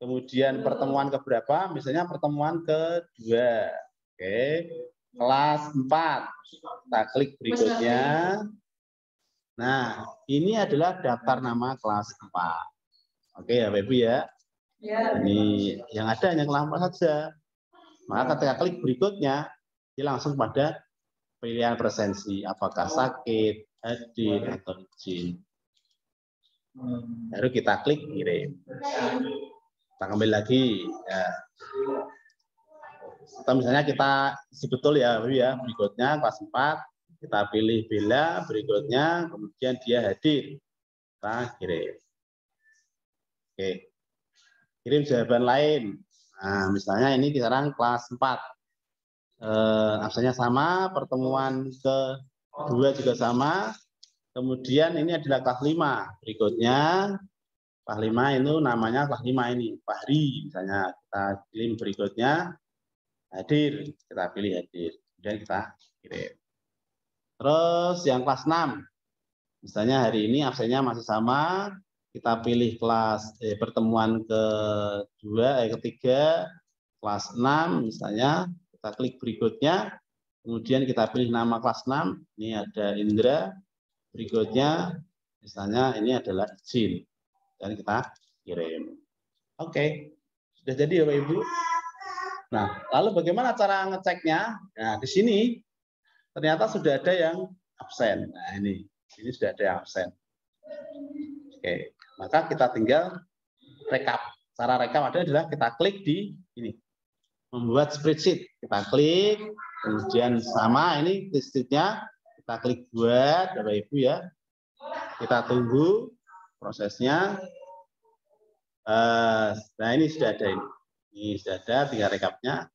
Kemudian pertemuan keberapa? Misalnya pertemuan kedua. Oke. Kelas 4. Kita klik berikutnya. Nah, ini adalah daftar nama kelas 4. Oke ya, Bapak Ibu ya. Ini yang ada hanya kelas 4 saja. Maka ketika klik berikutnya, dia langsung pada pilihan presensi. Apakah sakit, hadir, atau izin. Baru kita klik kirim. Kita kembali lagi. Ya. Atau misalnya kita betul ya, berikutnya kelas 4. Kita pilih Bella, berikutnya kemudian dia hadir. Kita kirim. Oke. Kirim jawaban lain. Nah, misalnya ini sekarang kelas 4. Absennya sama, pertemuan kedua juga sama. Kemudian ini adalah kelas 5. Berikutnya kelas 5 itu namanya kelas 5 ini, Fahri misalnya. Kita kirim berikutnya hadir, kita pilih hadir. Kemudian kita kirim. Terus yang kelas 6, misalnya hari ini absennya masih sama, kita pilih kelas pertemuan ketiga, kelas 6 misalnya, kita klik berikutnya, kemudian kita pilih nama kelas 6, ini ada Indra, berikutnya misalnya ini adalah izin, dan kita kirim. Oke, sudah jadi ya Bapak Ibu. Nah, lalu bagaimana cara ngeceknya? Nah, di sini ternyata sudah ada yang absen. Nah, ini sudah ada yang absen. Oke, maka kita tinggal rekap. Cara rekap adalah kita klik di ini, membuat spreadsheet. Kita klik, kemudian sama ini spreadsheet-nya, kita klik buat, Bapak Ibu ya. Kita tunggu prosesnya. Nah, ini sudah ada ini. Ini sudah ada, tinggal rekapnya.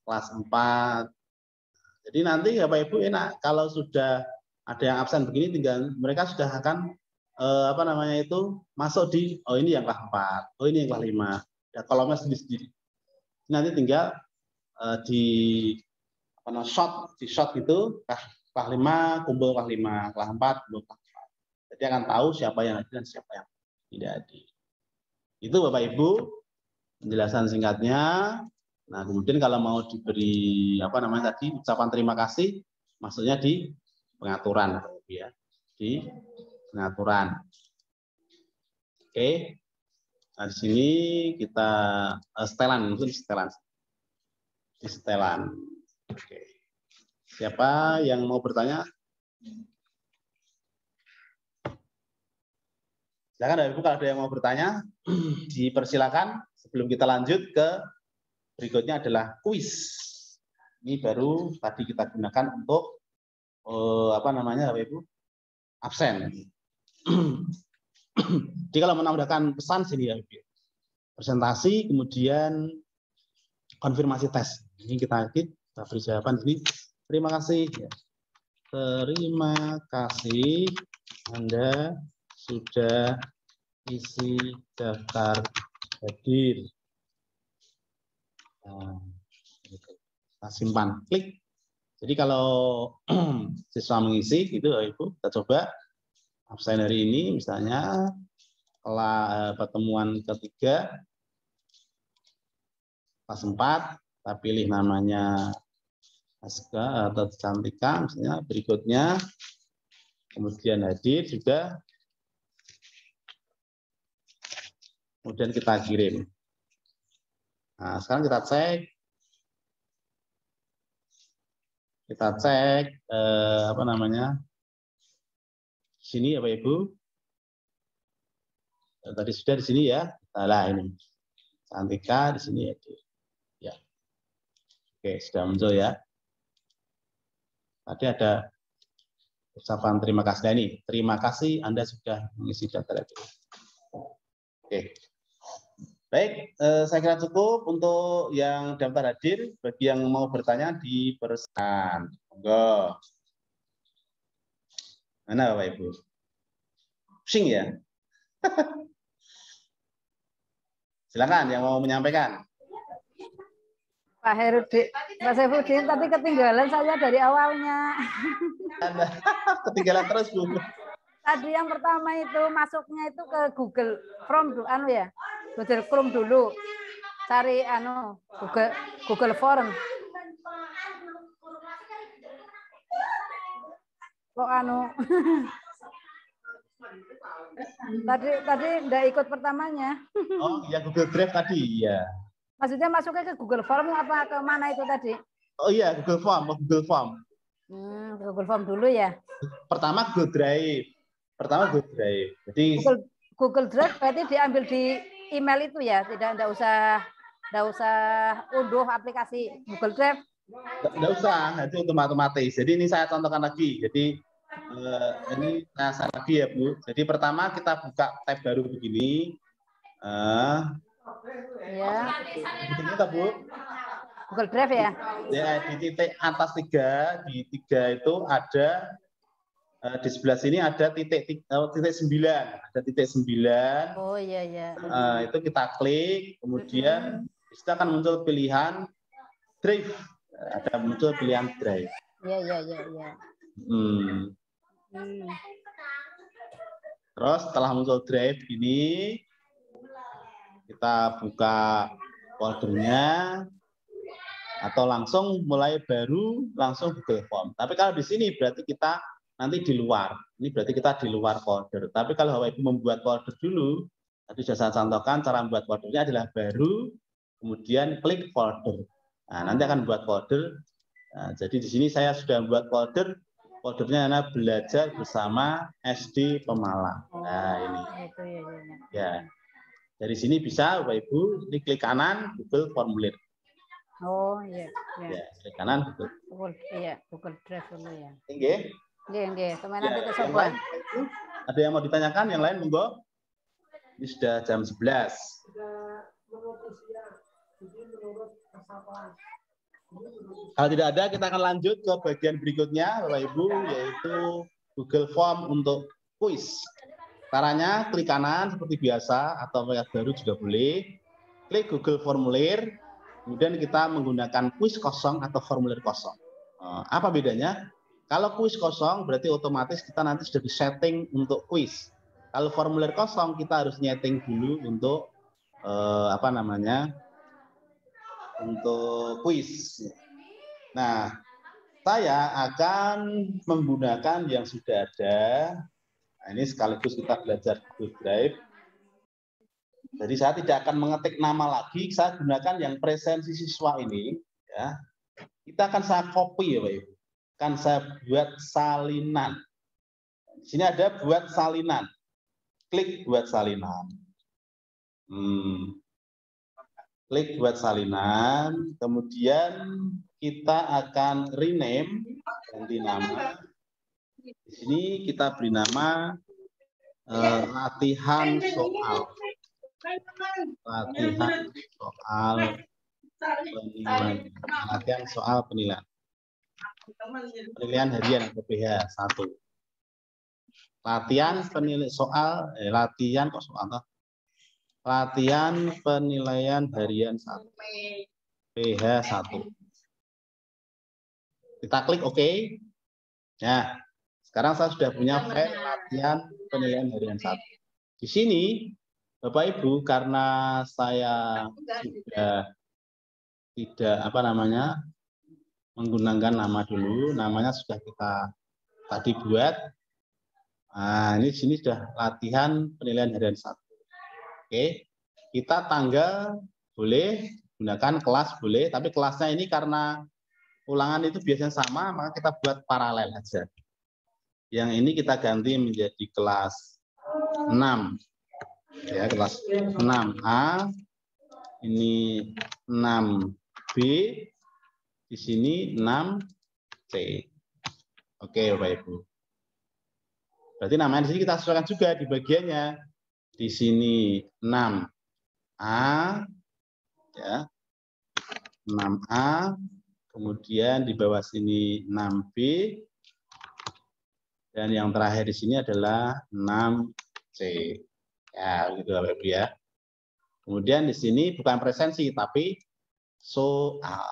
Kelas 4. Jadi nanti Bapak Ibu enak kalau sudah ada yang absen begini, tinggal mereka sudah akan masuk di ini yang kelas 4, ini yang kelas 5. Ada kolomnya sendiri-sendiri. Nanti tinggal di shot gitu, kelas 5 kumpul kelas 5, kelas 4 kumpul kelas 4. Jadi akan tahu siapa yang hadir dan siapa yang tidak hadir. Itu Bapak Ibu penjelasan singkatnya. Nah, kemudian kalau mau diberi ucapan terima kasih, maksudnya di pengaturan ya, di pengaturan. Oke. Nah, di sini kita setelan. Di setelan. Oke. Siapa yang mau bertanya? Silakan Ibu, kalau ada yang mau bertanya, dipersilakan. Sebelum kita lanjut ke berikutnya adalah kuis. Ini baru tadi kita gunakan untuk Bapak Ibu? Absen. Jadi kalau menambahkan pesan sini ya, presentasi kemudian konfirmasi tes. Ini kita beri jawaban ini. Terima kasih. Terima kasih Anda sudah isi daftar hadir. Kita simpan, klik. Jadi kalau siswa mengisi gitu Ibu, kita coba absen hari ini misalnya pertemuan ketiga kelas 4, kita pilih namanya Aska atau Cantika misalnya, berikutnya kemudian hadir juga, kemudian kita kirim. Nah, sekarang kita cek sini ya Pak Ibu. Tadi sudah di sini ya. Nah, ini Cantika di sini ya. Oke, sudah muncul ya. Tadi ada ucapan terima kasih. Nah, ini terima kasih Anda sudah mengisi daftar hadir. Oke. Baik, saya kira cukup untuk yang daftar hadir. Bagi yang mau bertanya dipersilakan. Monggo. Mana Bapak Ibu? Pusing ya? Silakan yang mau menyampaikan. Pak Herudin, Pak Saifuddin tadi ketinggalan saya dari awalnya. Ketinggalan terus Bu. Tadi yang pertama itu masuknya itu ke Google Chrome dulu, Google Chrome dulu. cari Google Form. Kok tadi enggak ikut pertamanya. Oh, ya Google Drive tadi, ya. Maksudnya masuknya ke Google Form apa ke mana itu tadi? Oh iya, Google Form, Google Form. Google Form dulu ya. Pertama Google Drive. Jadi Google Drive berarti diambil di email itu ya, tidak usah unduh aplikasi Google Drive. Tidak usah, itu otomatis. Jadi ini saya contohkan lagi. Jadi ini saya lagi ya Bu. Jadi pertama kita buka tab baru begini. Ya. Begini tak Bu? Google Drive ya? Ya, di titik atas 3, di 3 itu ada di sebelah sini ada titik 9, ada titik 9. Oh iya ya. Itu kita klik, kemudian kita akan muncul pilihan Drive. Ada muncul pilihan Drive. Iya. Terus setelah muncul Drive ini kita buka foldernya atau langsung mulai baru langsung Google Form. Tapi kalau di sini berarti kita nanti di luar. Ini berarti kita di luar folder. Tapi kalau Bapak Ibu membuat folder dulu, tadi sudah saya contohkan cara membuat foldernya adalah baru, kemudian klik folder. Nah, nanti akan buat folder. Nah, jadi di sini saya sudah membuat folder. Foldernya adalah belajar bersama SD Pemalang. Nah, ini. Ya. Dari sini bisa Bapak Ibu, ini klik kanan Google Formulir. Oh iya. Ya, klik kanan Google. Google Drive dulu ya. Oke. Teman nanti coba. Ada yang mau ditanyakan? Yang lain monggo. Ini sudah jam 11. Kalau tidak ada, kita akan lanjut ke bagian berikutnya, Bapak Ibu, yaitu Google Form untuk kuis. Caranya klik kanan seperti biasa atau yang baru juga boleh. Klik Google Formulir, kemudian kita menggunakan kuis kosong atau formulir kosong. Apa bedanya? Kalau kuis kosong berarti otomatis kita nanti sudah disetting untuk kuis. Kalau formulir kosong kita harus nyeting dulu untuk untuk kuis. Nah, saya akan menggunakan yang sudah ada. Nah, ini sekaligus kita belajar Google Drive. Jadi saya tidak akan mengetik nama lagi, saya gunakan yang presensi siswa ini. Ya. Kita akan saya copy ya Pak Ibu. Kan saya buat salinan. Di sini ada buat salinan. Klik buat salinan. Klik buat salinan. Kemudian kita akan rename, ganti nama. Di sini kita beri nama latihan soal. Latihan soal penilaian. Penilaian harian atau PH 1. Latihan penilaian soal latihan penilaian harian 1. PH 1. Kita klik OK. Nah, sekarang saya sudah punya file latihan penilaian harian 1. Di sini Bapak Ibu, karena saya sudah tidak menggunakan nama dulu, namanya sudah kita tadi buat. Nah, ini sini sudah latihan penilaian harian 1. Oke, kita tanggal boleh, gunakan kelas boleh, tapi kelasnya ini karena ulangan itu biasanya sama, maka kita buat paralel aja. Yang ini kita ganti menjadi kelas 6. Ya, kelas 6A. Ini 6B. Di sini 6C. Oke, Bapak Ibu. Berarti namanya di sini kita sesuaikan juga di bagiannya. Di sini 6A, ya, 6A. Kemudian di bawah sini 6B. Dan yang terakhir di sini adalah 6C. Ya, begitu Bapak Ibu ya. Kemudian di sini bukan presensi, tapi soal.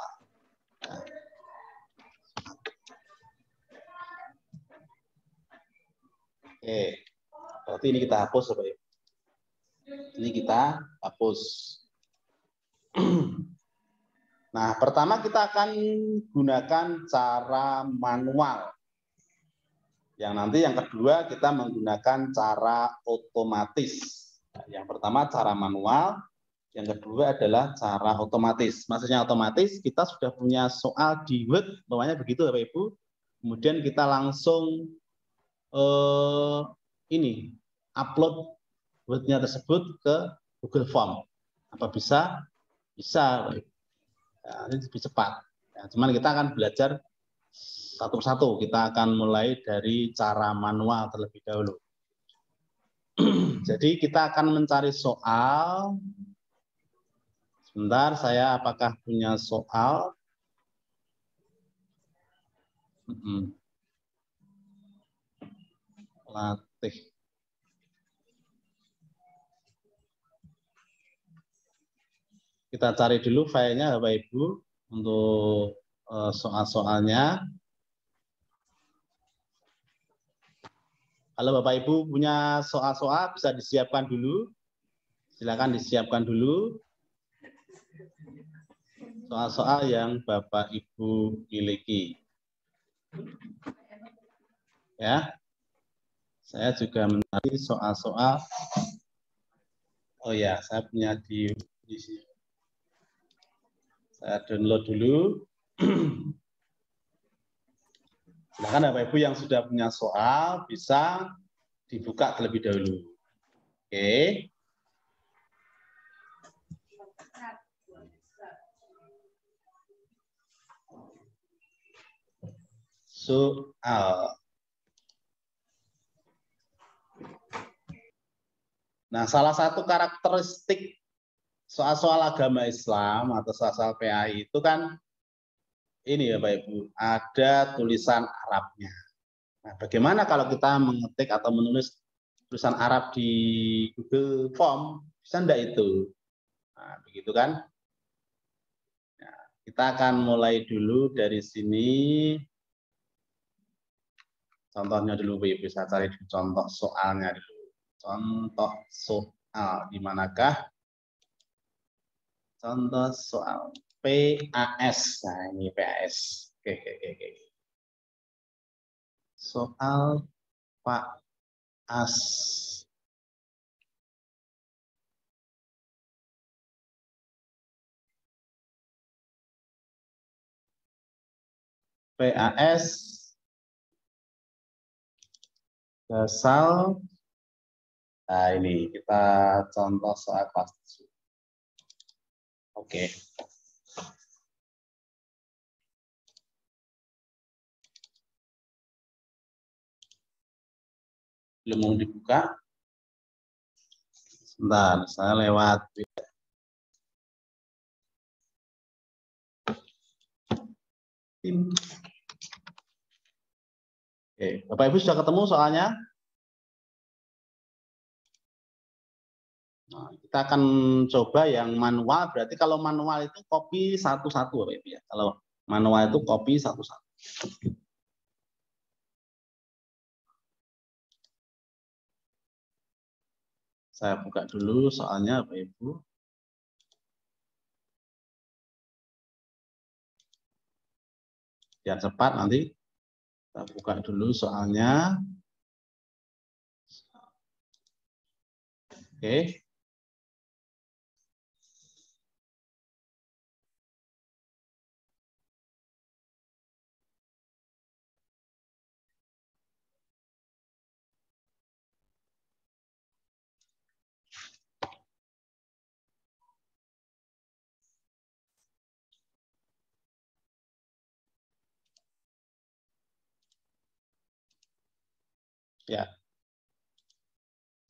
Oke, berarti ini kita hapus Bapak Ibu. Ini kita hapus. Nah, pertama kita akan gunakan cara manual. Yang kedua kita menggunakan cara otomatis. Yang pertama cara manual, yang kedua adalah cara otomatis. Maksudnya otomatis, kita sudah punya soal di Word, namanya begitu Bapak Ibu. Kemudian kita langsung upload Word-nya tersebut ke Google Form. Apa bisa? Bisa. Ya, ini lebih cepat. Ya, cuman kita akan belajar satu persatu. Kita akan mulai dari cara manual terlebih dahulu. Jadi kita akan mencari soal. Sebentar, saya apakah punya soal? Latih. Kita cari dulu filenya Bapak Ibu untuk soal-soalnya. Kalau Bapak Ibu punya soal-soal bisa disiapkan dulu. Silakan disiapkan dulu soal-soal yang Bapak Ibu miliki. Ya. Saya juga mencari soal-soal. Oh ya, saya punya di sini. Saya download dulu. Silakan Bapak Ibu yang sudah punya soal bisa dibuka terlebih dahulu. Oke. Soal. Nah, salah satu karakteristik soal-soal agama Islam atau soal-soal PAI itu kan ini ya Bapak Ibu, ada tulisan Arabnya. Nah, bagaimana kalau kita mengetik atau menulis tulisan Arab di Google Form? Bisa enggak itu? Nah, begitu kan? Nah, kita akan mulai dulu dari sini. Contohnya dulu Bapak Ibu, saya cari contoh soalnya dulu. Contoh soal di manakah? Contoh soal PAS. Nah, ini PAS. Oke. Soal Pak As. PAS dasar. Nah, ini kita contoh soal kelas 7. Oke. Belum mau dibuka. Sebentar, saya lewat. Oke, Bapak Ibu sudah ketemu soalnya? Nah, kita akan coba yang manual. Berarti kalau manual itu copy satu-satu Bapak Ibu ya. Kalau manual itu copy satu-satu. Saya buka dulu soalnya Bapak Ibu. Biar cepat nanti. Kita buka dulu soalnya. Oke. Ya.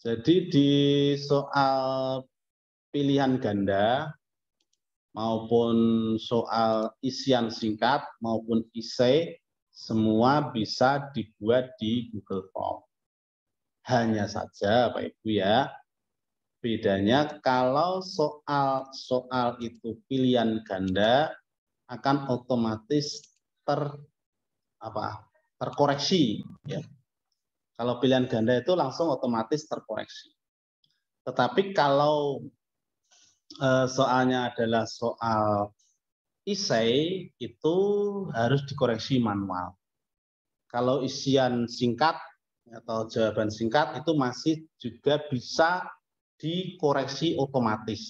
Jadi di soal pilihan ganda maupun soal isian singkat maupun esai semua bisa dibuat di Google Form. Hanya saja Bapak Ibu ya, bedanya kalau soal itu pilihan ganda akan otomatis terkoreksi ya. Kalau pilihan ganda itu langsung otomatis terkoreksi. Tetapi kalau soalnya adalah soal esai, itu harus dikoreksi manual. Kalau isian singkat atau jawaban singkat itu masih juga bisa dikoreksi otomatis.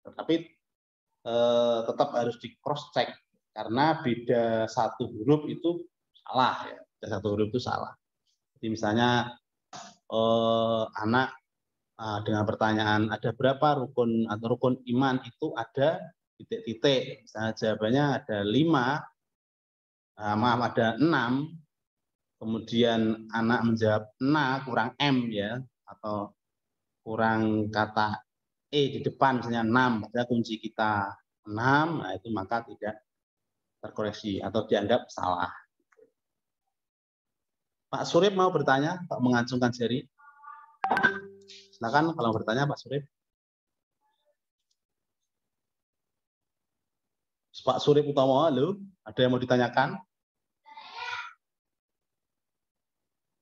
Tetapi tetap harus di cross check karena beda satu huruf itu salah ya. Beda satu huruf itu salah. Jadi misalnya anak dengan pertanyaan ada berapa rukun atau rukun iman, itu ada titik-titik. Misalnya jawabannya ada 5, maaf ada 6. Kemudian anak menjawab na kurang m ya, atau kurang kata di depan misalnya 6, padahal kunci kita 6, nah itu maka tidak terkoreksi atau dianggap salah. Pak Surip mau bertanya, Pak mengacungkan jari. Silakan kalau bertanya Pak Surip. Pak Surip Utama, halo, ada yang mau ditanyakan?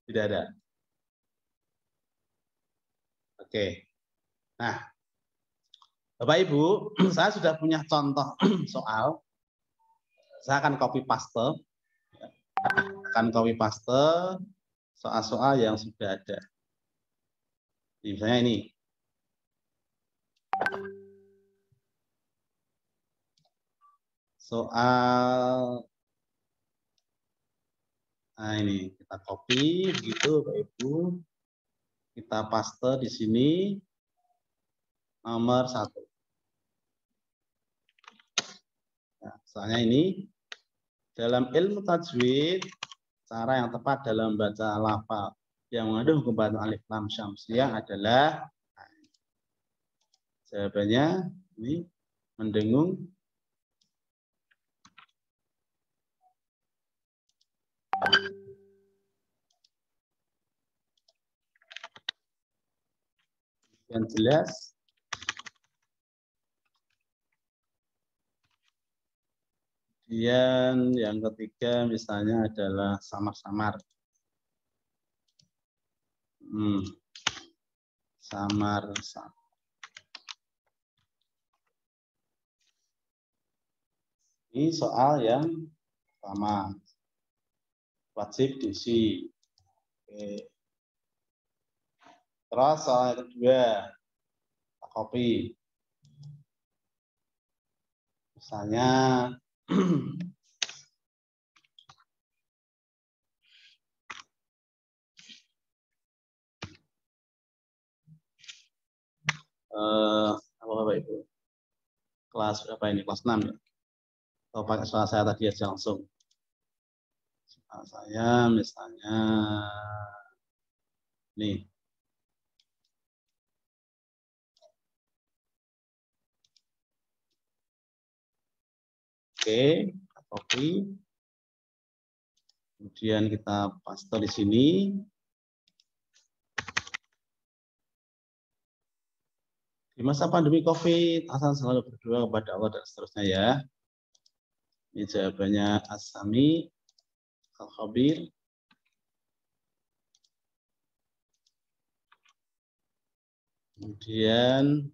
Tidak ada. Oke. Nah, Bapak Ibu, saya sudah punya contoh soal. Saya akan copy paste. Soal-soal yang sudah ada. Jadi, misalnya ini. Soal ini kita copy begitu Bapak Ibu. Kita paste di sini nomor 1. Nah, soalnya ini dalam ilmu tajwid, cara yang tepat dalam membaca lafal yang mengandung hukum baca alif lam syamsiyah adalah, jawabannya ini mendengung yang jelas. Kemudian yang ketiga misalnya adalah samar-samar. Samar-samar. Ini soal yang pertama. Wajib diisi. Oke. Terus soal yang kedua, kita copy. Misalnya apa Bapak Ibu? Kelas berapa ini? Kelas 6 ya? Atau pakai soal saya tadi aja langsung. Soal saya misalnya nih. Oke, kita copy. Kemudian kita paste di sini. Di masa pandemi COVID, asal selalu berdoa kepada Allah dan seterusnya ya. Ini jawabannya As-Sami, Al-Khabir. Kemudian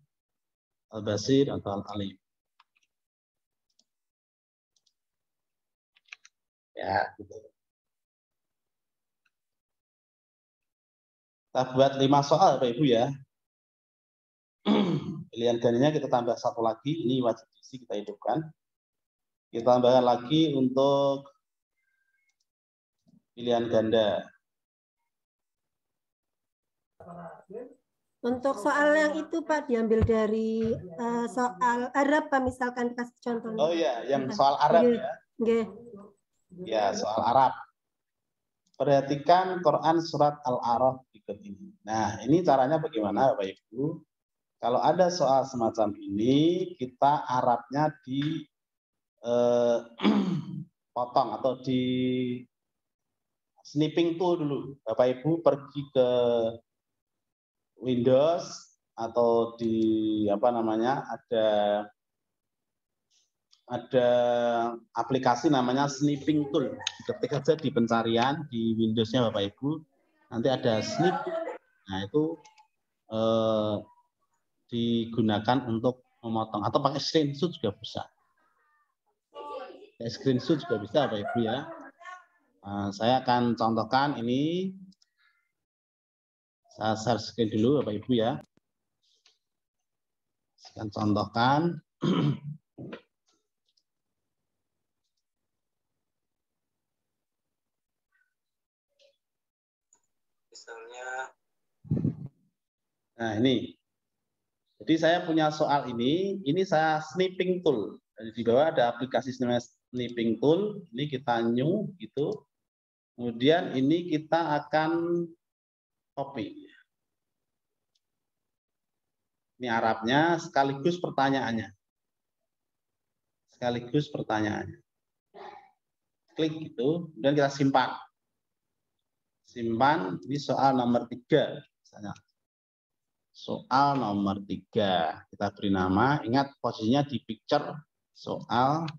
Al-Basir atau Al-Alim. Ya, gitu. Kita buat 5 soal Bapak Ibu ya. Pilihan gandanya kita tambah 1 lagi, ini wajib diisi kita hidupkan. Kita tambahkan lagi untuk pilihan ganda. Untuk soal yang itu Pak diambil dari soal Arab Pak, misalkan kasih contoh. Oh iya, yang soal Arab ya. Ya, soal Arab. Perhatikan Quran surat Al-A'raf berikut ini. Nah, ini caranya bagaimana Bapak Ibu? Kalau ada soal semacam ini, kita Arabnya di potong atau di snipping tool dulu. Bapak Ibu pergi ke Windows atau di apa namanya, ada aplikasi namanya snipping tool. Ketik aja di pencarian di Windows-nya Bapak Ibu, nanti ada snip. Nah, itu digunakan untuk memotong atau pakai screenshot juga bisa. Screenshot juga bisa Bapak Ibu ya. Saya akan contohkan ini. Saya share screen dulu Bapak Ibu ya. Saya akan contohkan. Misalnya. Nah ini. Jadi saya punya soal ini saya snipping tool. Jadi di bawah ada aplikasi snipping tool. Ini kita new gitu. Kemudian ini kita akan copy. Ini Arabnya sekaligus pertanyaannya. Sekaligus pertanyaannya. Klik gitu, kemudian kita simpan. Simpan, ini soal nomor 3 misalnya. Soal nomor 3. Kita beri nama, ingat posisinya di picture soal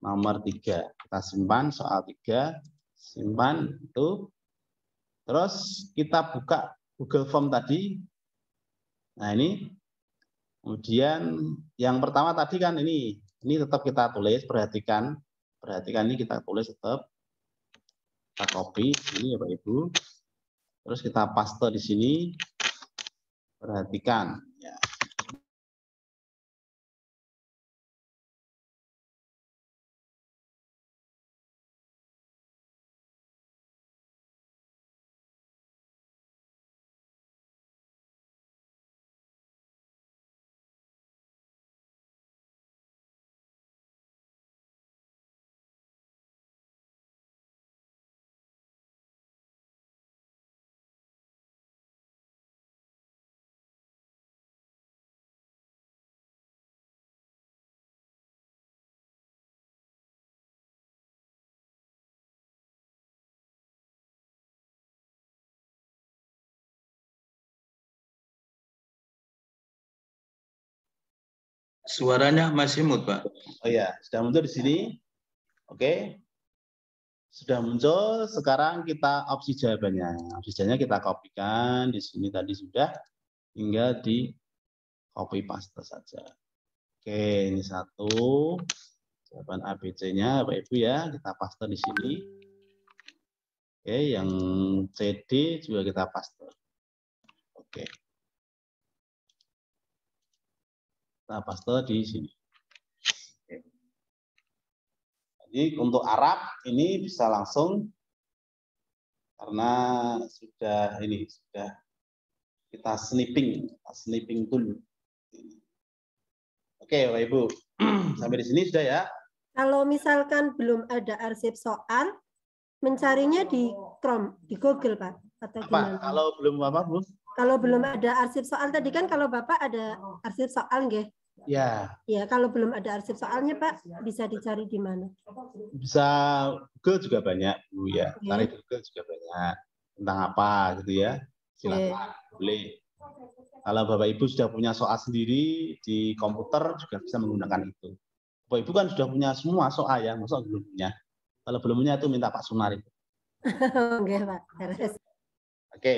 nomor 3. Kita simpan soal 3, simpan itu. Terus kita buka Google Form tadi. Nah ini. Kemudian yang pertama tadi kan ini tetap kita tulis, perhatikan ini kita tulis tetap. Kita copy ini ya Pak Ibu. Terus kita paste di sini. Perhatikan ya. Suaranya masih mute, Pak. Oh ya, sudah muncul di sini. Oke. Sudah muncul, sekarang kita opsi jawabannya. Opsi jawabannya kita kopikan di sini tadi sudah, hingga di copy paste saja. Oke, ini satu. Jawaban ABC-nya Bapak Ibu ya, kita paste di sini. Oke, yang CD juga kita paste. Oke. Kita paste di sini. Oke. Jadi untuk Arab ini bisa langsung karena sudah kita snipping tool. Oke, Bapak Ibu. Sampai di sini sudah ya. Kalau misalkan belum ada arsip soal, mencarinya di Chrome, di Google, Pak, atau gimana? Kalau belum apa, Bu? Kalau belum ada arsip soal tadi kan kalau Bapak ada arsip soal nggih? Ya. Ya, kalau belum ada arsip soalnya, Pak, bisa dicari di mana? Bisa Google juga banyak, Bu ya. Cari Google juga banyak. Tentang apa gitu ya. Silakan, boleh. Kalau Bapak Ibu sudah punya soal sendiri di komputer juga bisa menggunakan itu. Bapak Ibu kan sudah punya semua soal ya, masa belum punya. Kalau belum punya itu minta Pak Sunari. Oke, Pak. Oke.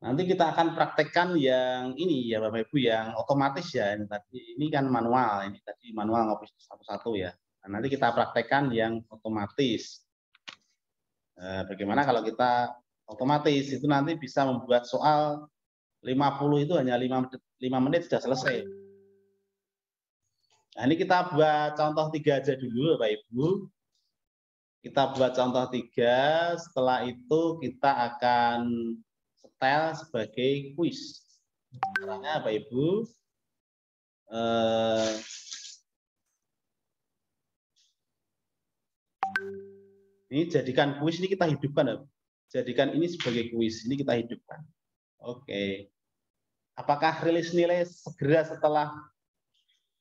Nanti kita akan praktekkan yang ini ya Bapak Ibu, yang otomatis ya. Ini tadi ini kan manual, ini tadi manual ngopi satu-satu ya. Nah, nanti kita praktekkan yang otomatis. Bagaimana kalau kita otomatis itu nanti bisa membuat soal 50 itu hanya 5 menit sudah selesai. Nah, ini kita buat contoh 3 aja dulu Bapak Ibu. Kita buat contoh 3, setelah itu kita akan setel sebagai kuis. Caranya Bapak Ibu, ini jadikan kuis, ini kita hidupkan. Jadikan ini sebagai kuis, ini kita hidupkan. Oke. Apakah rilis nilai segera setelah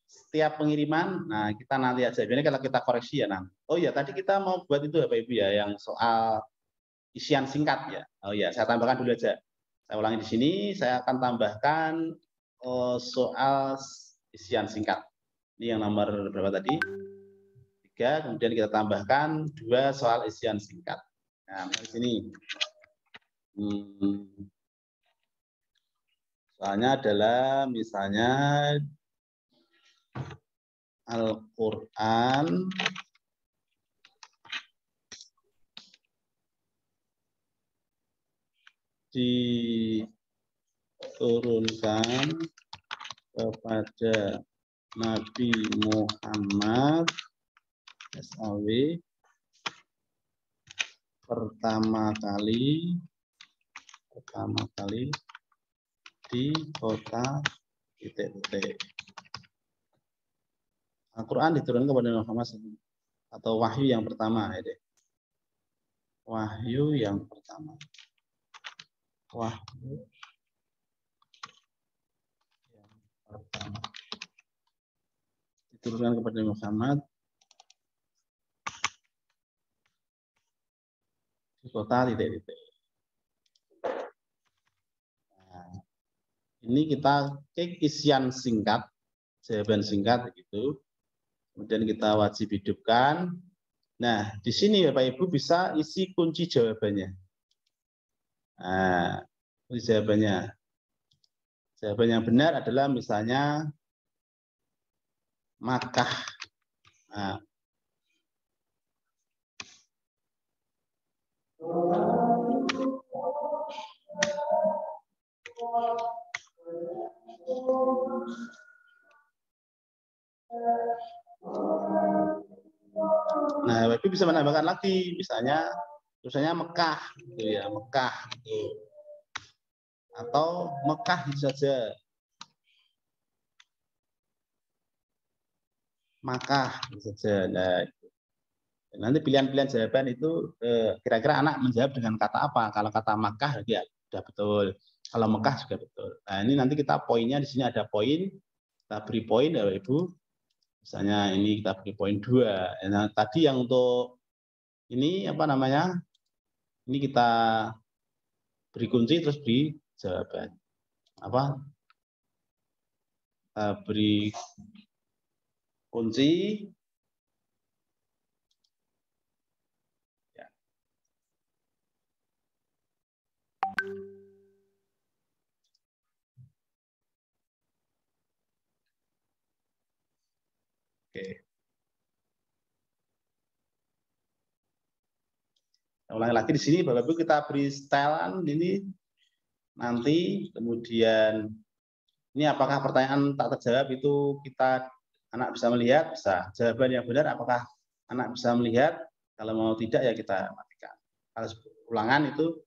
setiap pengiriman? Nah, kita nanti aja. Ini kalau kita koreksi ya nanti. Oh ya, tadi kita mau buat itu Bapak Ibu ya, yang soal isian singkat ya. Oh ya, saya tambahkan dulu aja. Saya ulangi di sini, saya akan tambahkan soal isian singkat. Ini yang nomor berapa tadi? 3, kemudian kita tambahkan 2 soal isian singkat. Nah, di sini. Soalnya adalah misalnya Al-Quran diturunkan kepada Nabi Muhammad SAW pertama kali di kota titik-titik. Al-Quran diturunkan kepada Muhammad SAW, atau wahyu yang pertama, ya deh. Wahyu yang pertama. Wahyu yang pertama diturunkan kepada Muhammad di kota titik-titik. Nah, ini kita cek isian singkat, jawaban singkat begitu. Kemudian kita wajib hidupkan. Nah, di sini Bapak Ibu bisa isi kunci jawabannya. Nah, kunci jawabannya. Jawaban yang benar adalah misalnya Makkah. Nah, Bapak bisa menambahkan lagi, misalnya tulisannya Mekah, gitu ya, Mekah, gitu. Atau Mekah itu saja, Makkah itu saja. Nah, nanti pilihan-pilihan jawaban itu kira-kira anak menjawab dengan kata apa? Kalau kata Makkah ya sudah betul. Kalau Mekah juga betul. Nah, ini nanti kita poinnya di sini ada poin, kita beri poin ya Bapak Ibu. Misalnya ini kita beri poin 2. Nah, tadi yang untuk ini apa namanya? Ini kita beri kunci terus beri jawaban. Apa? Kita beri kunci. Ya. Oke. Ulangi lagi di sini Bapak Ibu, kita beri setelan ini nanti, kemudian ini apakah pertanyaan tak terjawab itu kita anak bisa melihat, bisa. Jawaban yang benar apakah anak bisa melihat, kalau mau tidak ya kita matikan. Kalau ulangan itu,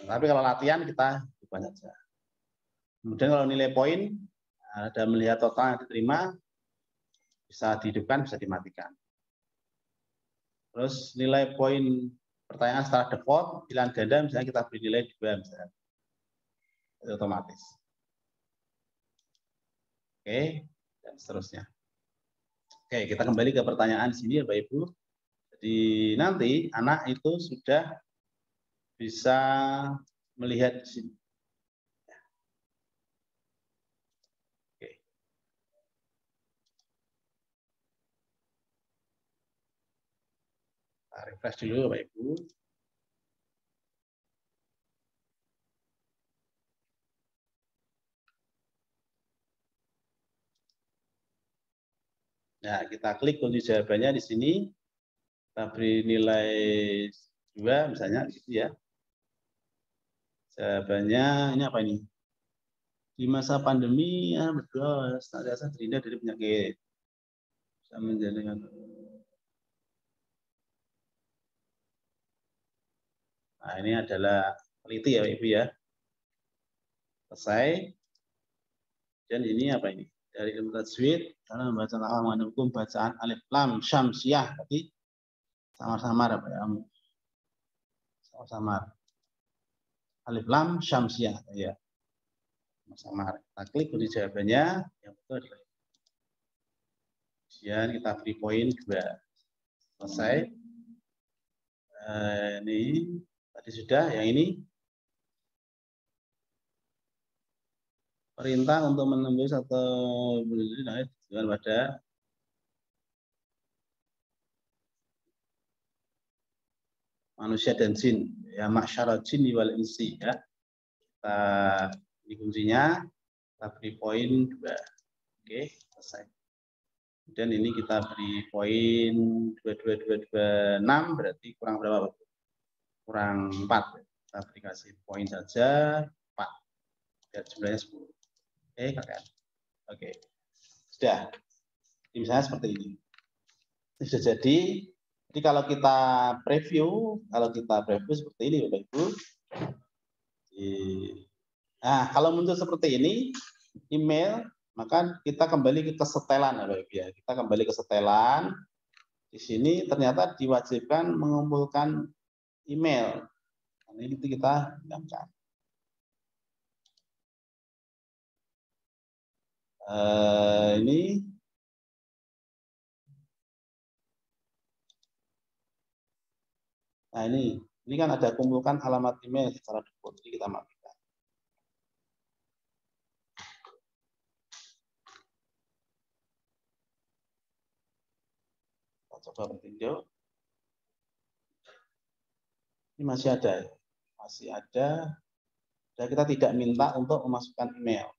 tapi kalau latihan kita banyak saja. Kemudian kalau nilai poin ada melihat total yang diterima, bisa dihidupkan, bisa dimatikan. Terus nilai poin pertanyaan setelah default, pilihan ganda misalnya kita beri nilai 2 misalnya. Itu otomatis. Oke, dan seterusnya. Oke, kita kembali ke pertanyaan di sini ya Bapak Ibu. Jadi nanti anak itu sudah bisa melihat di sini. Oke. Kita refresh dulu Bapak Ibu. Nah, kita klik kunci jawabannya di sini. Kita beri nilai 2 misalnya gitu ya. Jawabannya ini apa ini? Di masa pandemi ya berdoa senantiasa terhindar dari penyakit. Bisa menjadikan. Nah, ini adalah teliti ya Ibu ya. Selesai. Dan ini apa ini? Dari ilmu tajwid, karena membaca al-Quran hukum bacaan alif lam syamsiah tadi samar-samar apa ya? Samar-samar. Alif lam syamsiah ya. Samar. Kita klik kunci jawabannya yang betul adalah. Kemudian kita beri poin 2. Selesai. Ini tadi sudah, yang ini perintah untuk menembus atau dengan pada manusia dan jin, ya masyarakat jin wal insi ya. Ini kuncinya. Kita beri poin 2. Oke, selesai. Dan ini kita beri poin 22, 6, berarti kurang berapa? Kurang 4. Kita beri kasih poin saja 4. Biar jumlahnya 10. Oke, kakak. Oke. Sudah. Ini misalnya seperti ini. Ini sudah jadi. Jadi kalau kita preview seperti ini, Bapak Ibu. Nah, kalau muncul seperti ini, email, maka kita kembali ke kesetelan, Bapak Ibu ya. Kita kembali ke setelan. Di sini ternyata diwajibkan mengumpulkan email. Ini kita gunakan. Ini nah ini kan ada kumpulkan alamat email secara default. Jadi kita matikan. Kita coba bertinjau. Ini masih ada. Dan kita tidak minta untuk memasukkan email.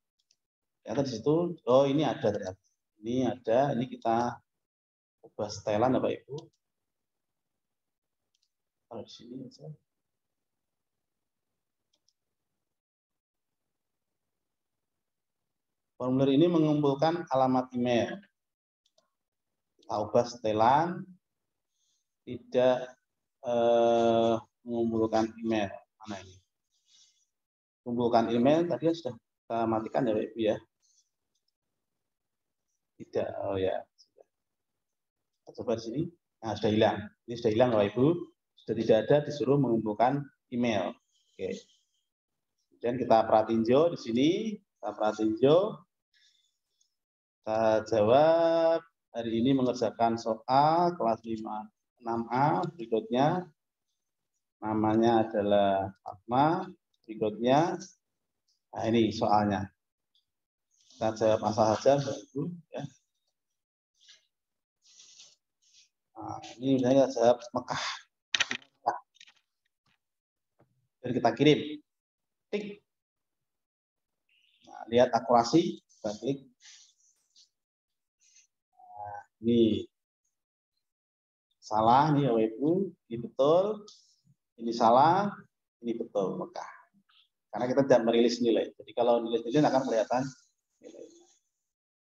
Ternyata di situ, oh ini ada ternyata. Ini ada, ini kita ubah setelan Bapak Ibu. Kalau di sini aja. Formulir ini mengumpulkan alamat email. Kita ubah setelan, tidak mengumpulkan email. Mana ini? Mengumpulkan email tadi sudah kita matikan ya Bapak Ibu ya. Tidak, oh ya. Kita coba di sini. Nah, sudah hilang. Ini sudah hilang Bapak Ibu. Sudah tidak ada, disuruh mengumpulkan email. Oke. Kemudian kita pratinjau di sini. Kita pratinjau. Kita jawab. Hari ini mengerjakan soal kelas 6A. Berikutnya. Namanya adalah Fatma. Berikutnya. Nah, ini soalnya. Kita jawab asal saja, Bapak Ibu. Ya. Nah, ini misalnya kita jawab Mekah. Dan kita kirim. Tik. Nah, lihat akurasi. Kita klik. Nah, ini salah nih Bapak Ibu. Ini betul. Ini salah. Ini betul Mekah. Karena kita tidak merilis nilai. Jadi kalau nilai-nilai akan kelihatan nilai.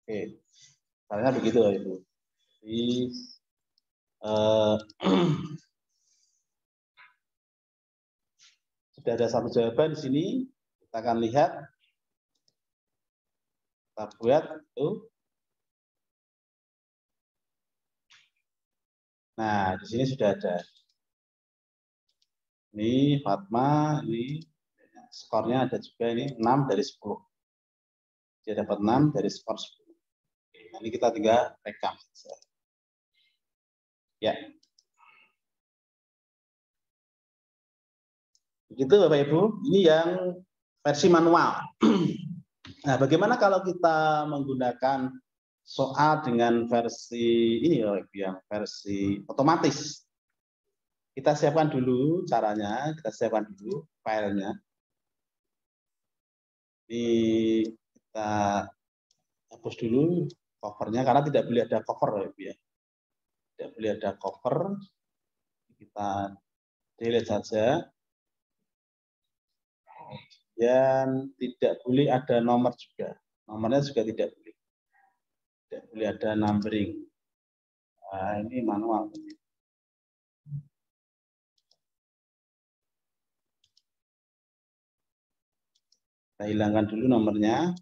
Oke. Caranya begitu Bapak Ibu. Jadi, sudah ada satu jawaban di sini. Kita akan lihat. Kita buat itu. Nah, di sini sudah ada. Ini Fatma, ini skornya ada juga ini 6 dari 10. Dia dapat 6 dari skor 10. Oke, ini kita tinggal rekam. Ya. Begitu Bapak Ibu, ini yang versi manual. Nah, bagaimana kalau kita menggunakan soal dengan versi ini Bapak Ibu, yang versi otomatis? Kita siapkan dulu caranya, kita siapkan dulu filenya. Ini kita hapus dulu covernya karena tidak boleh ada cover Bapak Ibu ya. Tidak boleh ada cover. Kita delete saja. Dan tidak boleh ada nomor juga. Nomornya juga tidak boleh. Tidak boleh ada numbering. Nah, ini manual. Kita hilangkan dulu nomornya.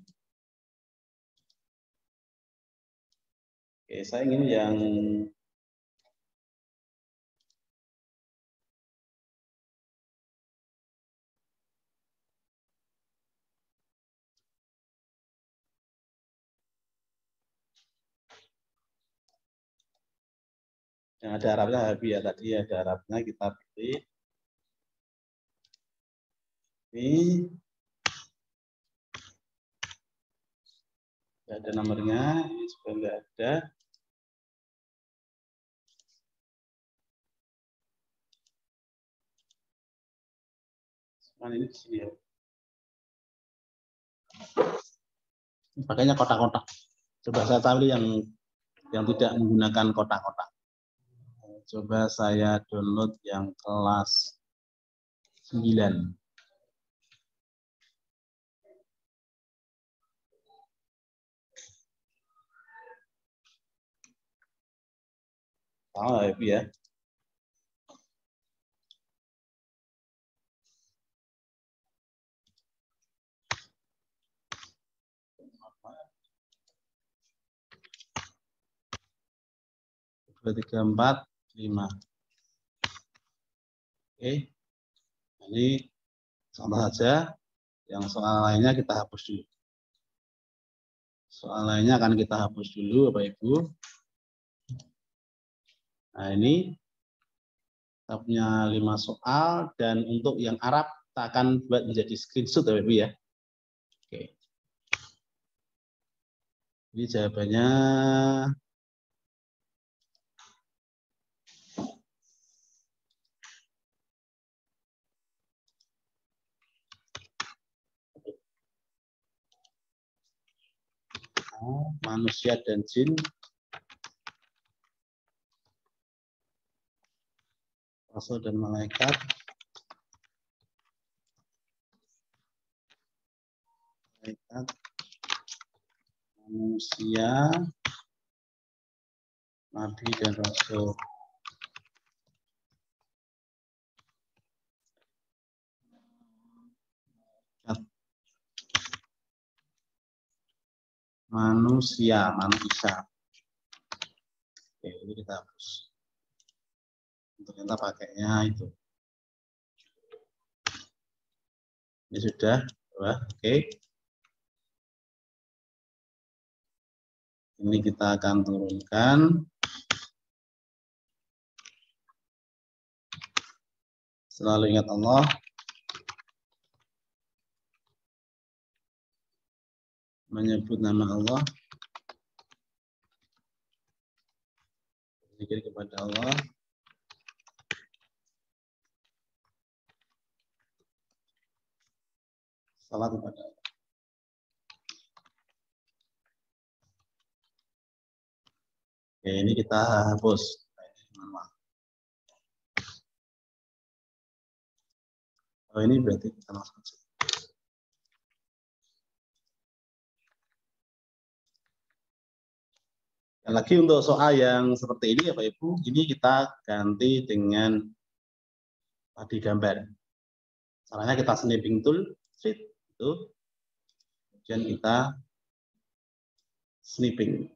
Oke, saya ingin yang yang ada Arabnya habis ya, tadi ada Arabnya kita pilih. Ini tidak ada nomornya, ini juga enggak ada. Cuman ini di sini ya. Pakainya kotak-kotak. Coba saya cari yang tidak menggunakan kotak-kotak. Coba saya download yang kelas 9. Oh, ya. Dua, 3, 4, 5. Oke, ini contoh saja. Yang soal lainnya kita hapus dulu. Soal lainnya akan kita hapus dulu, Bapak Ibu. Nah, ini kita punya 5 soal, dan untuk yang Arab kita akan buat menjadi screenshot, Bapak Ibu ya. Oke. Ini jawabannya. Manusia dan jin, rasul dan malaikat, manusia, nabi dan rasul. Manusia. Oke, ini kita hapus. Untuk kita pakainya itu. Ini sudah, oke. Ini kita akan turunkan. Selalu ingat Allah. Menyebut nama Allah. Zikir kepada Allah. Salat kepada Allah. Oke, ini kita hapus. Oh, ini berarti kita langsung. Dan lagi untuk soal yang seperti ini ya Pak Ibu, ini kita ganti dengan tadi gambar. Caranya kita snipping tool, itu, kemudian kita snipping.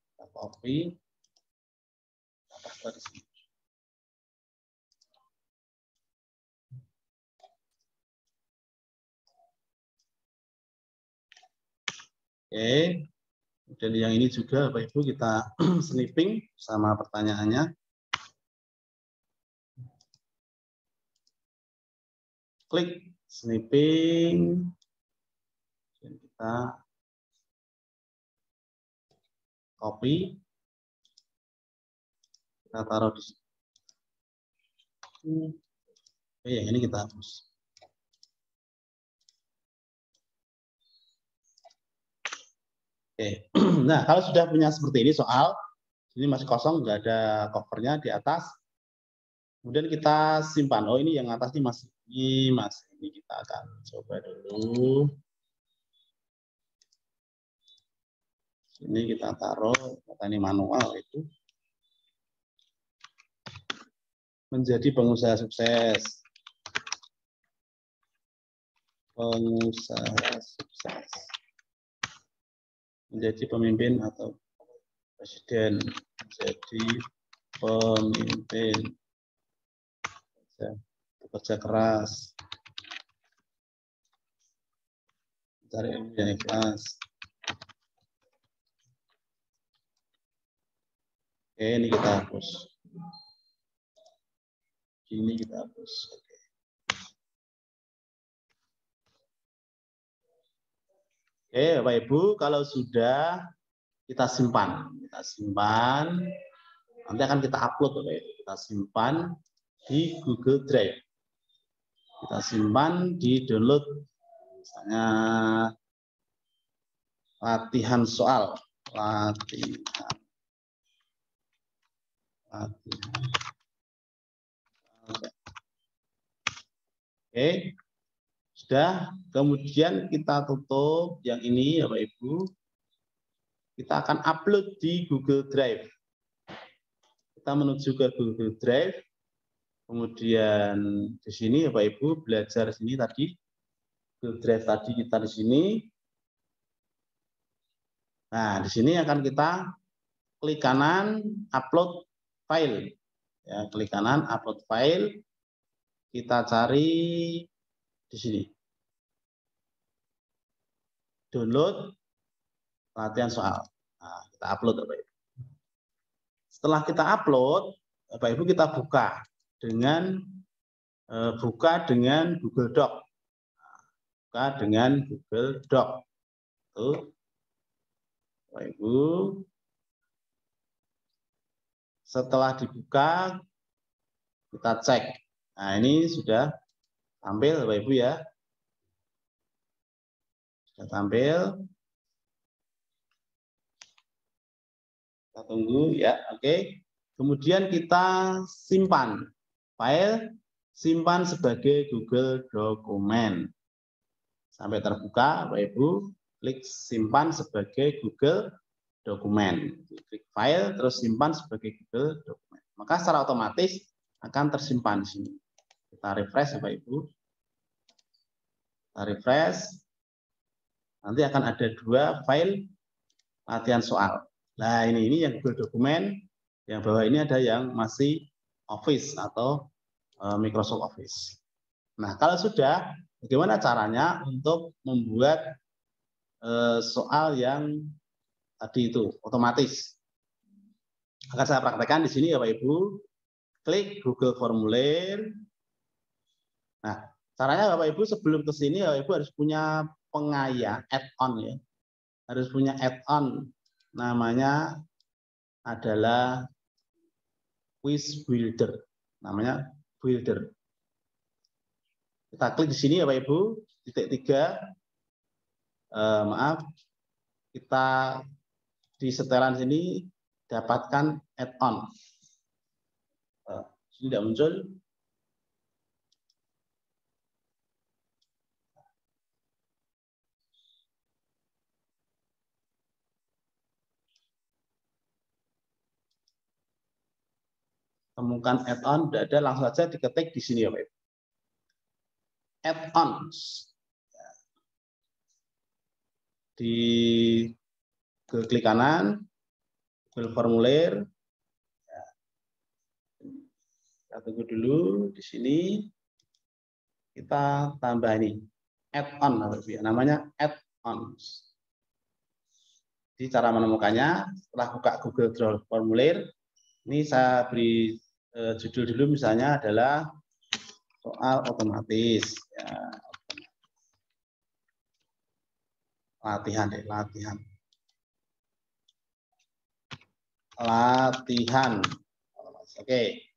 Kita copy, kita paste di sini. Oke, dan yang ini juga Bapak Ibu kita snipping sama pertanyaannya. Klik snipping, dan kita copy, kita taruh di sini. Oke, yang ini kita hapus. Oke, nah kalau sudah punya seperti ini soal, ini masih kosong, nggak ada covernya di atas. Kemudian kita simpan. Oh ini yang atas ini masih ini kita akan coba dulu. Ini kita taruh, kata ini manual itu. Menjadi pengusaha sukses. Pengusaha sukses. Menjadi pemimpin atau presiden, menjadi pemimpin, bekerja keras, mencari ilmu yang ikhlas. Oke, ini kita hapus. Ini kita hapus. Oke, Bapak Ibu, kalau sudah kita simpan, nanti akan kita upload, Bapak Ibu. Kita simpan, di Google Drive. Kita simpan di download, misalnya latihan soal, latihan. Oke, sudah. Kemudian kita tutup yang ini, Bapak Ibu. Kita akan upload di Google Drive. Kita menuju ke Google Drive. Kemudian di sini Bapak Ibu belajar sini tadi, Google Drive tadi kita di sini. Nah, di sini akan kita klik kanan upload file. Ya, klik kanan upload file. Kita cari di sini. Download latihan soal. Nah, kita upload Bapak Ibu. Setelah kita upload, Bapak Ibu kita buka dengan Google Doc. Buka dengan Google Doc. Tuh. Bapak Ibu. Setelah dibuka, kita cek. Nah, ini sudah tampil Bapak Ibu ya. Sudah tampil. Kita tunggu ya, oke. Kemudian kita simpan file, simpan sebagai Google Dokumen. Sampai terbuka, Bapak Ibu, klik simpan sebagai Google Dokumen. Klik file, terus simpan sebagai Google Dokumen. Maka secara otomatis akan tersimpan di sini. Kita refresh, Bapak Ibu. Kita refresh. Nanti akan ada 2 file latihan soal. Nah, ini yang Google Dokumen, yang bawah ini ada yang masih Office atau Microsoft Office. Nah, kalau sudah, bagaimana caranya untuk membuat soal yang tadi itu otomatis? Akan saya praktekkan di sini ya Bapak Ibu. Klik Google Formulir. Nah, caranya Bapak Ibu sebelum ke sini Bapak Ibu harus punya pengaya add-on ya. Harus punya add-on. Namanya adalah Quiz Builder. Namanya Builder. Kita klik di sini ya Bapak Ibu, titik 3. Maaf, kita di setelan sini dapatkan add-on. Ini tidak muncul. Temukan add-on, tidak ada, langsung saja diketik di sini ya Pak. Add-ons. Di klik kanan, Google Formulir. Kita tunggu dulu di sini. Kita tambah ini add-on, namanya add-ons. Jadi cara menemukannya setelah buka Google Formulir. Ini saya beri judul dulu, misalnya adalah soal otomatis. Ya. Latihan deh, latihan. Oke.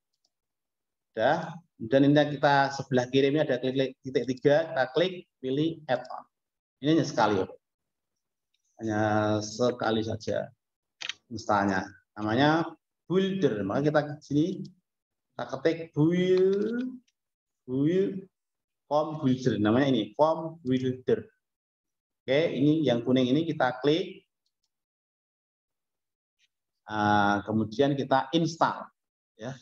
Udah. Kemudian ini kita sebelah kiri ini ada klik titik 3, kita klik pilih add-on. Ini hanya sekali, hanya sekali saja instalnya. Namanya Builder. Maka kita ke sini, kita ketik Form Builder. Namanya ini Form Builder. Oke, ini yang kuning ini kita klik. Kemudian kita install. Ya.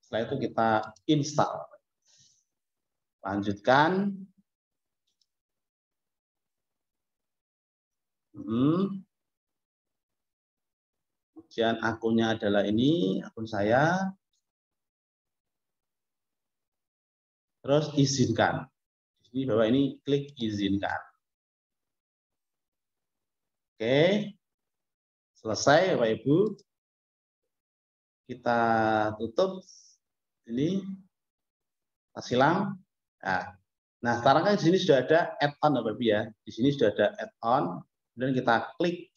Setelah itu kita install. Lanjutkan. Kemudian akunnya adalah ini, akun saya. Terus izinkan. Ini Bapak ini klik izinkan. Oke. Selesai Bapak Ibu. Kita tutup ini. Kita silang. Nah, sekarang kan di sini sudah ada add-on Bapak Ibu ya. Di sini sudah ada add-on. Kemudian kita klik.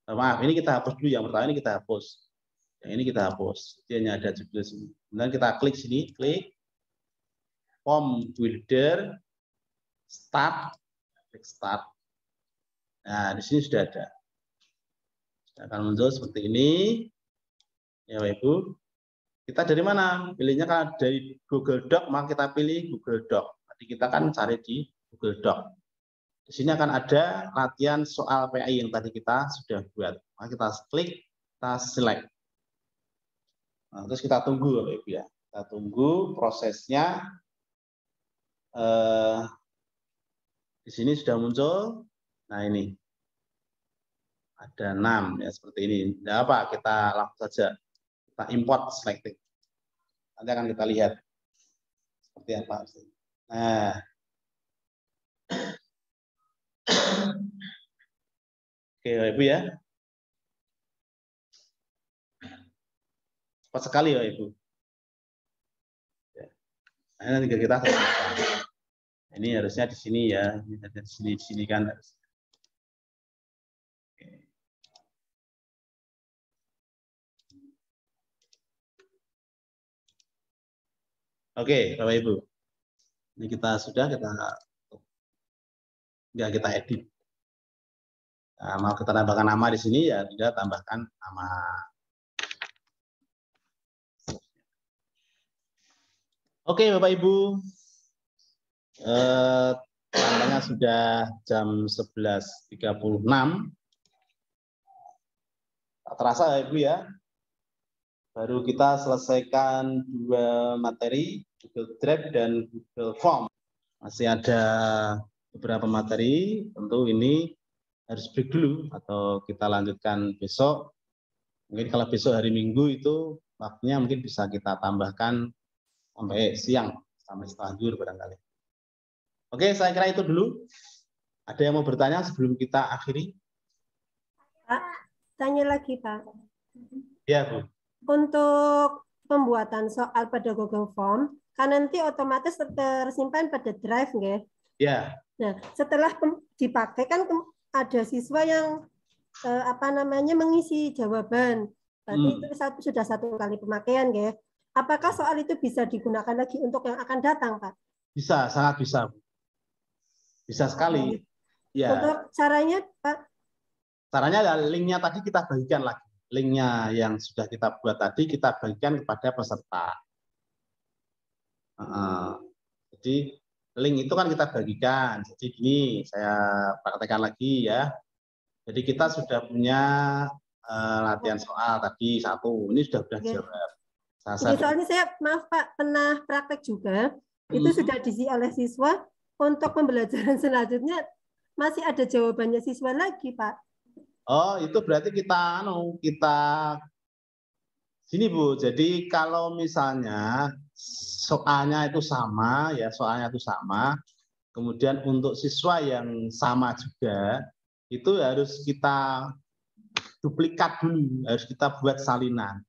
Maaf, ini kita hapus dulu yang pertama, ini kita hapus. Yang ini kita hapus. Jadi hanya ada judul sini. Kemudian kita klik sini, klik form builder, start, klik start. Nah, di sini sudah ada. Sudah akan muncul seperti ini. Ya, Bapak Ibu. Kita dari mana? Pilihnya kan dari Google Doc, maka kita pilih Google Doc. Tadi kita kan cari di Google Doc. Di sini akan ada latihan soal PAI yang tadi kita sudah buat. Maka kita klik, kita select. Nah, terus kita tunggu, Bapak Ibu ya. Kita tunggu prosesnya. Di sini sudah muncul. Nah, ini ada 6 ya seperti ini. Tidak apa, kita langsung saja kita import selected. Nanti akan kita lihat seperti apa. Nah, oke Ibu ya. Cepat sekali ya Ibu. Nah, nanti kita selesai. Ini harusnya di sini ya. Ini ada di sini kan. Oke, Bapak Ibu. Ini kita edit. Nah, mau kita tambahkan nama di sini ya, tidak tambahkan nama. Oke, Bapak Ibu. Tandanya sudah jam 11.36. Tak terasa ya Ibu ya. Baru kita selesaikan 2 materi, Google Drive dan Google Form. Masih ada beberapa materi, tentu ini harus break dulu atau kita lanjutkan besok. Mungkin kalau besok hari Minggu itu waktunya mungkin bisa kita tambahkan sampai siang, sampai setelah zuhur barangkali. Oke, saya kira itu dulu. Ada yang mau bertanya sebelum kita akhiri? Pak, tanya lagi, Pak. Ya, Bu. Untuk pembuatan soal pada Google Form, kan nanti otomatis tersimpan pada drive, nggih? Ya. Nah, setelah dipakai kan ada siswa yang mengisi jawaban. Berarti itu sudah 1 kali pemakaian, nggih. Apakah soal itu bisa digunakan lagi untuk yang akan datang, Pak? Bisa, sangat bisa, Bu. Bisa sekali. Ya. Untuk caranya, Pak? Caranya linknya tadi kita bagikan lagi. Linknya yang sudah kita buat tadi kita bagikan kepada peserta. Jadi link itu kan kita bagikan. Jadi ini saya praktekkan lagi ya. Jadi kita sudah punya latihan soal tadi 1. Ini sudah jawab. Soalnya saya, maaf Pak, pernah praktek juga. Itu sudah diisi oleh siswa. Untuk pembelajaran selanjutnya masih ada jawabannya siswa lagi, Pak. Oh, itu berarti kita sini Bu. Jadi kalau misalnya soalnya itu sama, kemudian untuk siswa yang sama juga, itu harus kita duplikat dulu, harus kita buat salinan.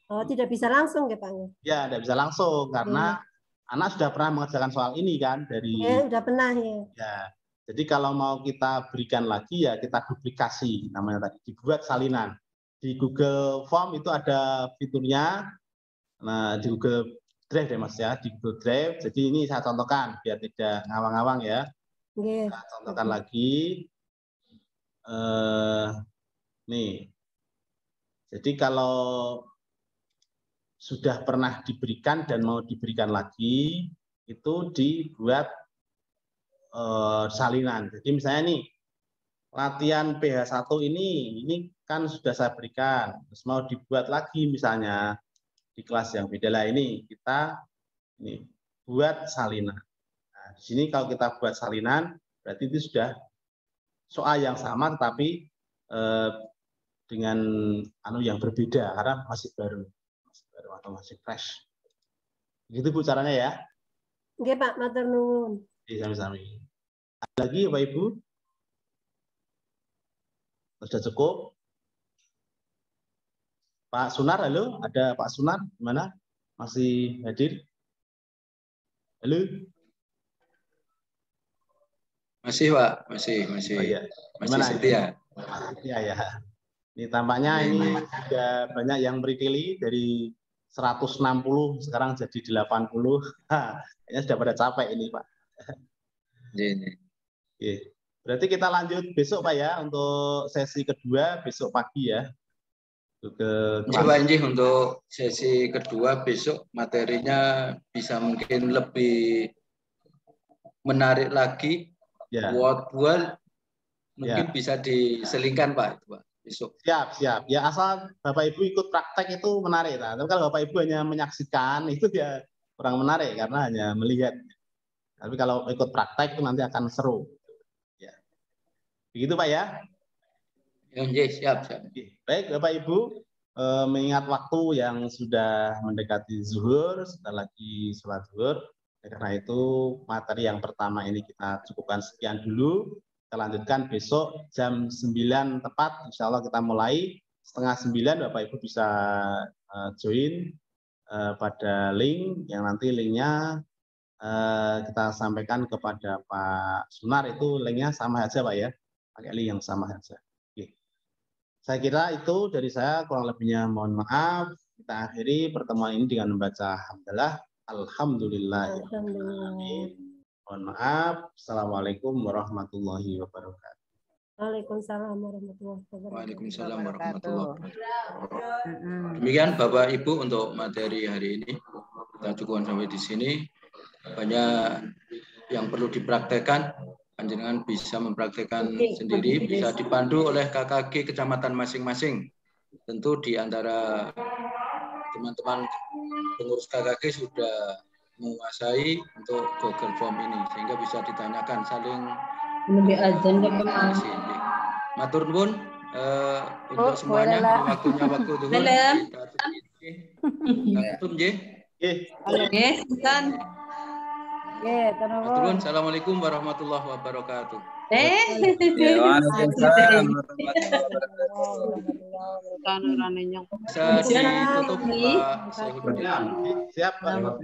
Oh, tidak bisa langsung ya Pak? Ya, tidak bisa langsung karena anak sudah pernah mengerjakan soal ini kan dari. Sudah pernah ya. Ya. Jadi kalau mau kita berikan lagi ya kita duplikasi, namanya tadi dibuat salinan. Di Google Form itu ada fiturnya. Nah, di Google Drive ya Mas ya, di Google Drive. Jadi ini saya contohkan biar tidak ngawang-ngawang ya. Saya contohkan lagi. Nih. Jadi kalau sudah pernah diberikan dan mau diberikan lagi, itu dibuat salinan. Jadi misalnya nih, latihan PH1 ini kan sudah saya berikan, terus mau dibuat lagi misalnya di kelas yang beda lah ini, kita ini buat salinan. Nah, di sini kalau kita buat salinan, berarti itu sudah soal yang sama tetapi dengan yang berbeda karena masih baru atau masih fresh. Gitu Bu caranya ya. Oke Pak, matur nuwun. Sami-sami. Ada lagi Bapak Ibu? Sudah cukup? Pak Sunar, halo? Ada Pak Sunar? Gimana? Masih hadir? Halo? Masih Pak, masih. Oh, iya. Masih setia. Iya ya. Ini tampaknya ini sudah banyak yang meritili dari 160 sekarang jadi 80. Kayaknya sudah pada capek ini, Pak. Oke. Berarti kita lanjut besok, Pak, ya, untuk sesi kedua besok pagi ya. Pak Inji, untuk sesi kedua besok materinya bisa mungkin lebih menarik lagi. Ya. Word mungkin bisa diselingkan, Pak, itu, Pak. Besok. Siap. Ya, asal Bapak Ibu ikut praktek itu menarik. Nah, tapi kalau Bapak Ibu hanya menyaksikan itu ya kurang menarik karena hanya melihat. Tapi kalau ikut praktek itu nanti akan seru. Ya. Begitu, Pak, ya? Siap. Baik, Bapak Ibu, mengingat waktu yang sudah mendekati zuhur, setelah lagi sholat zuhur, karena itu materi yang pertama ini kita cukupkan sekian dulu. Kita lanjutkan besok jam 9 tepat, insya Allah kita mulai. 8:30 Bapak Ibu bisa join pada link, yang nanti linknya kita sampaikan kepada Pak Sunar. Itu linknya sama aja, Pak, ya, pakai link yang sama aja. Saya kira itu dari saya, kurang lebihnya mohon maaf. Kita akhiri pertemuan ini dengan membaca hamdalah. Alhamdulillah. Mohon maaf. Assalamualaikum warahmatullahi wabarakatuh. Waalaikumsalam warahmatullahi wabarakatuh. Waalaikumsalam warahmatullahi wabarakatuh. Demikian Bapak Ibu untuk materi hari ini. Kita cukupkan sampai di sini. Banyak yang perlu dipraktekkan. Panjenengan bisa mempraktekkan sendiri, bisa dipandu oleh KKG kecamatan masing-masing. Tentu di antara teman-teman pengurus KKG sudah menguasai untuk Google Form ini, sehingga bisa ditanyakan saling. Matur nuwun untuk semuanya. Waktunya waktu dulu. Assalamualaikum warahmatullahi wabarakatuh. Waalaikumsalam warahmatullahi wabarakatuh. Bisa ditutup, Pak. Siap, Pak.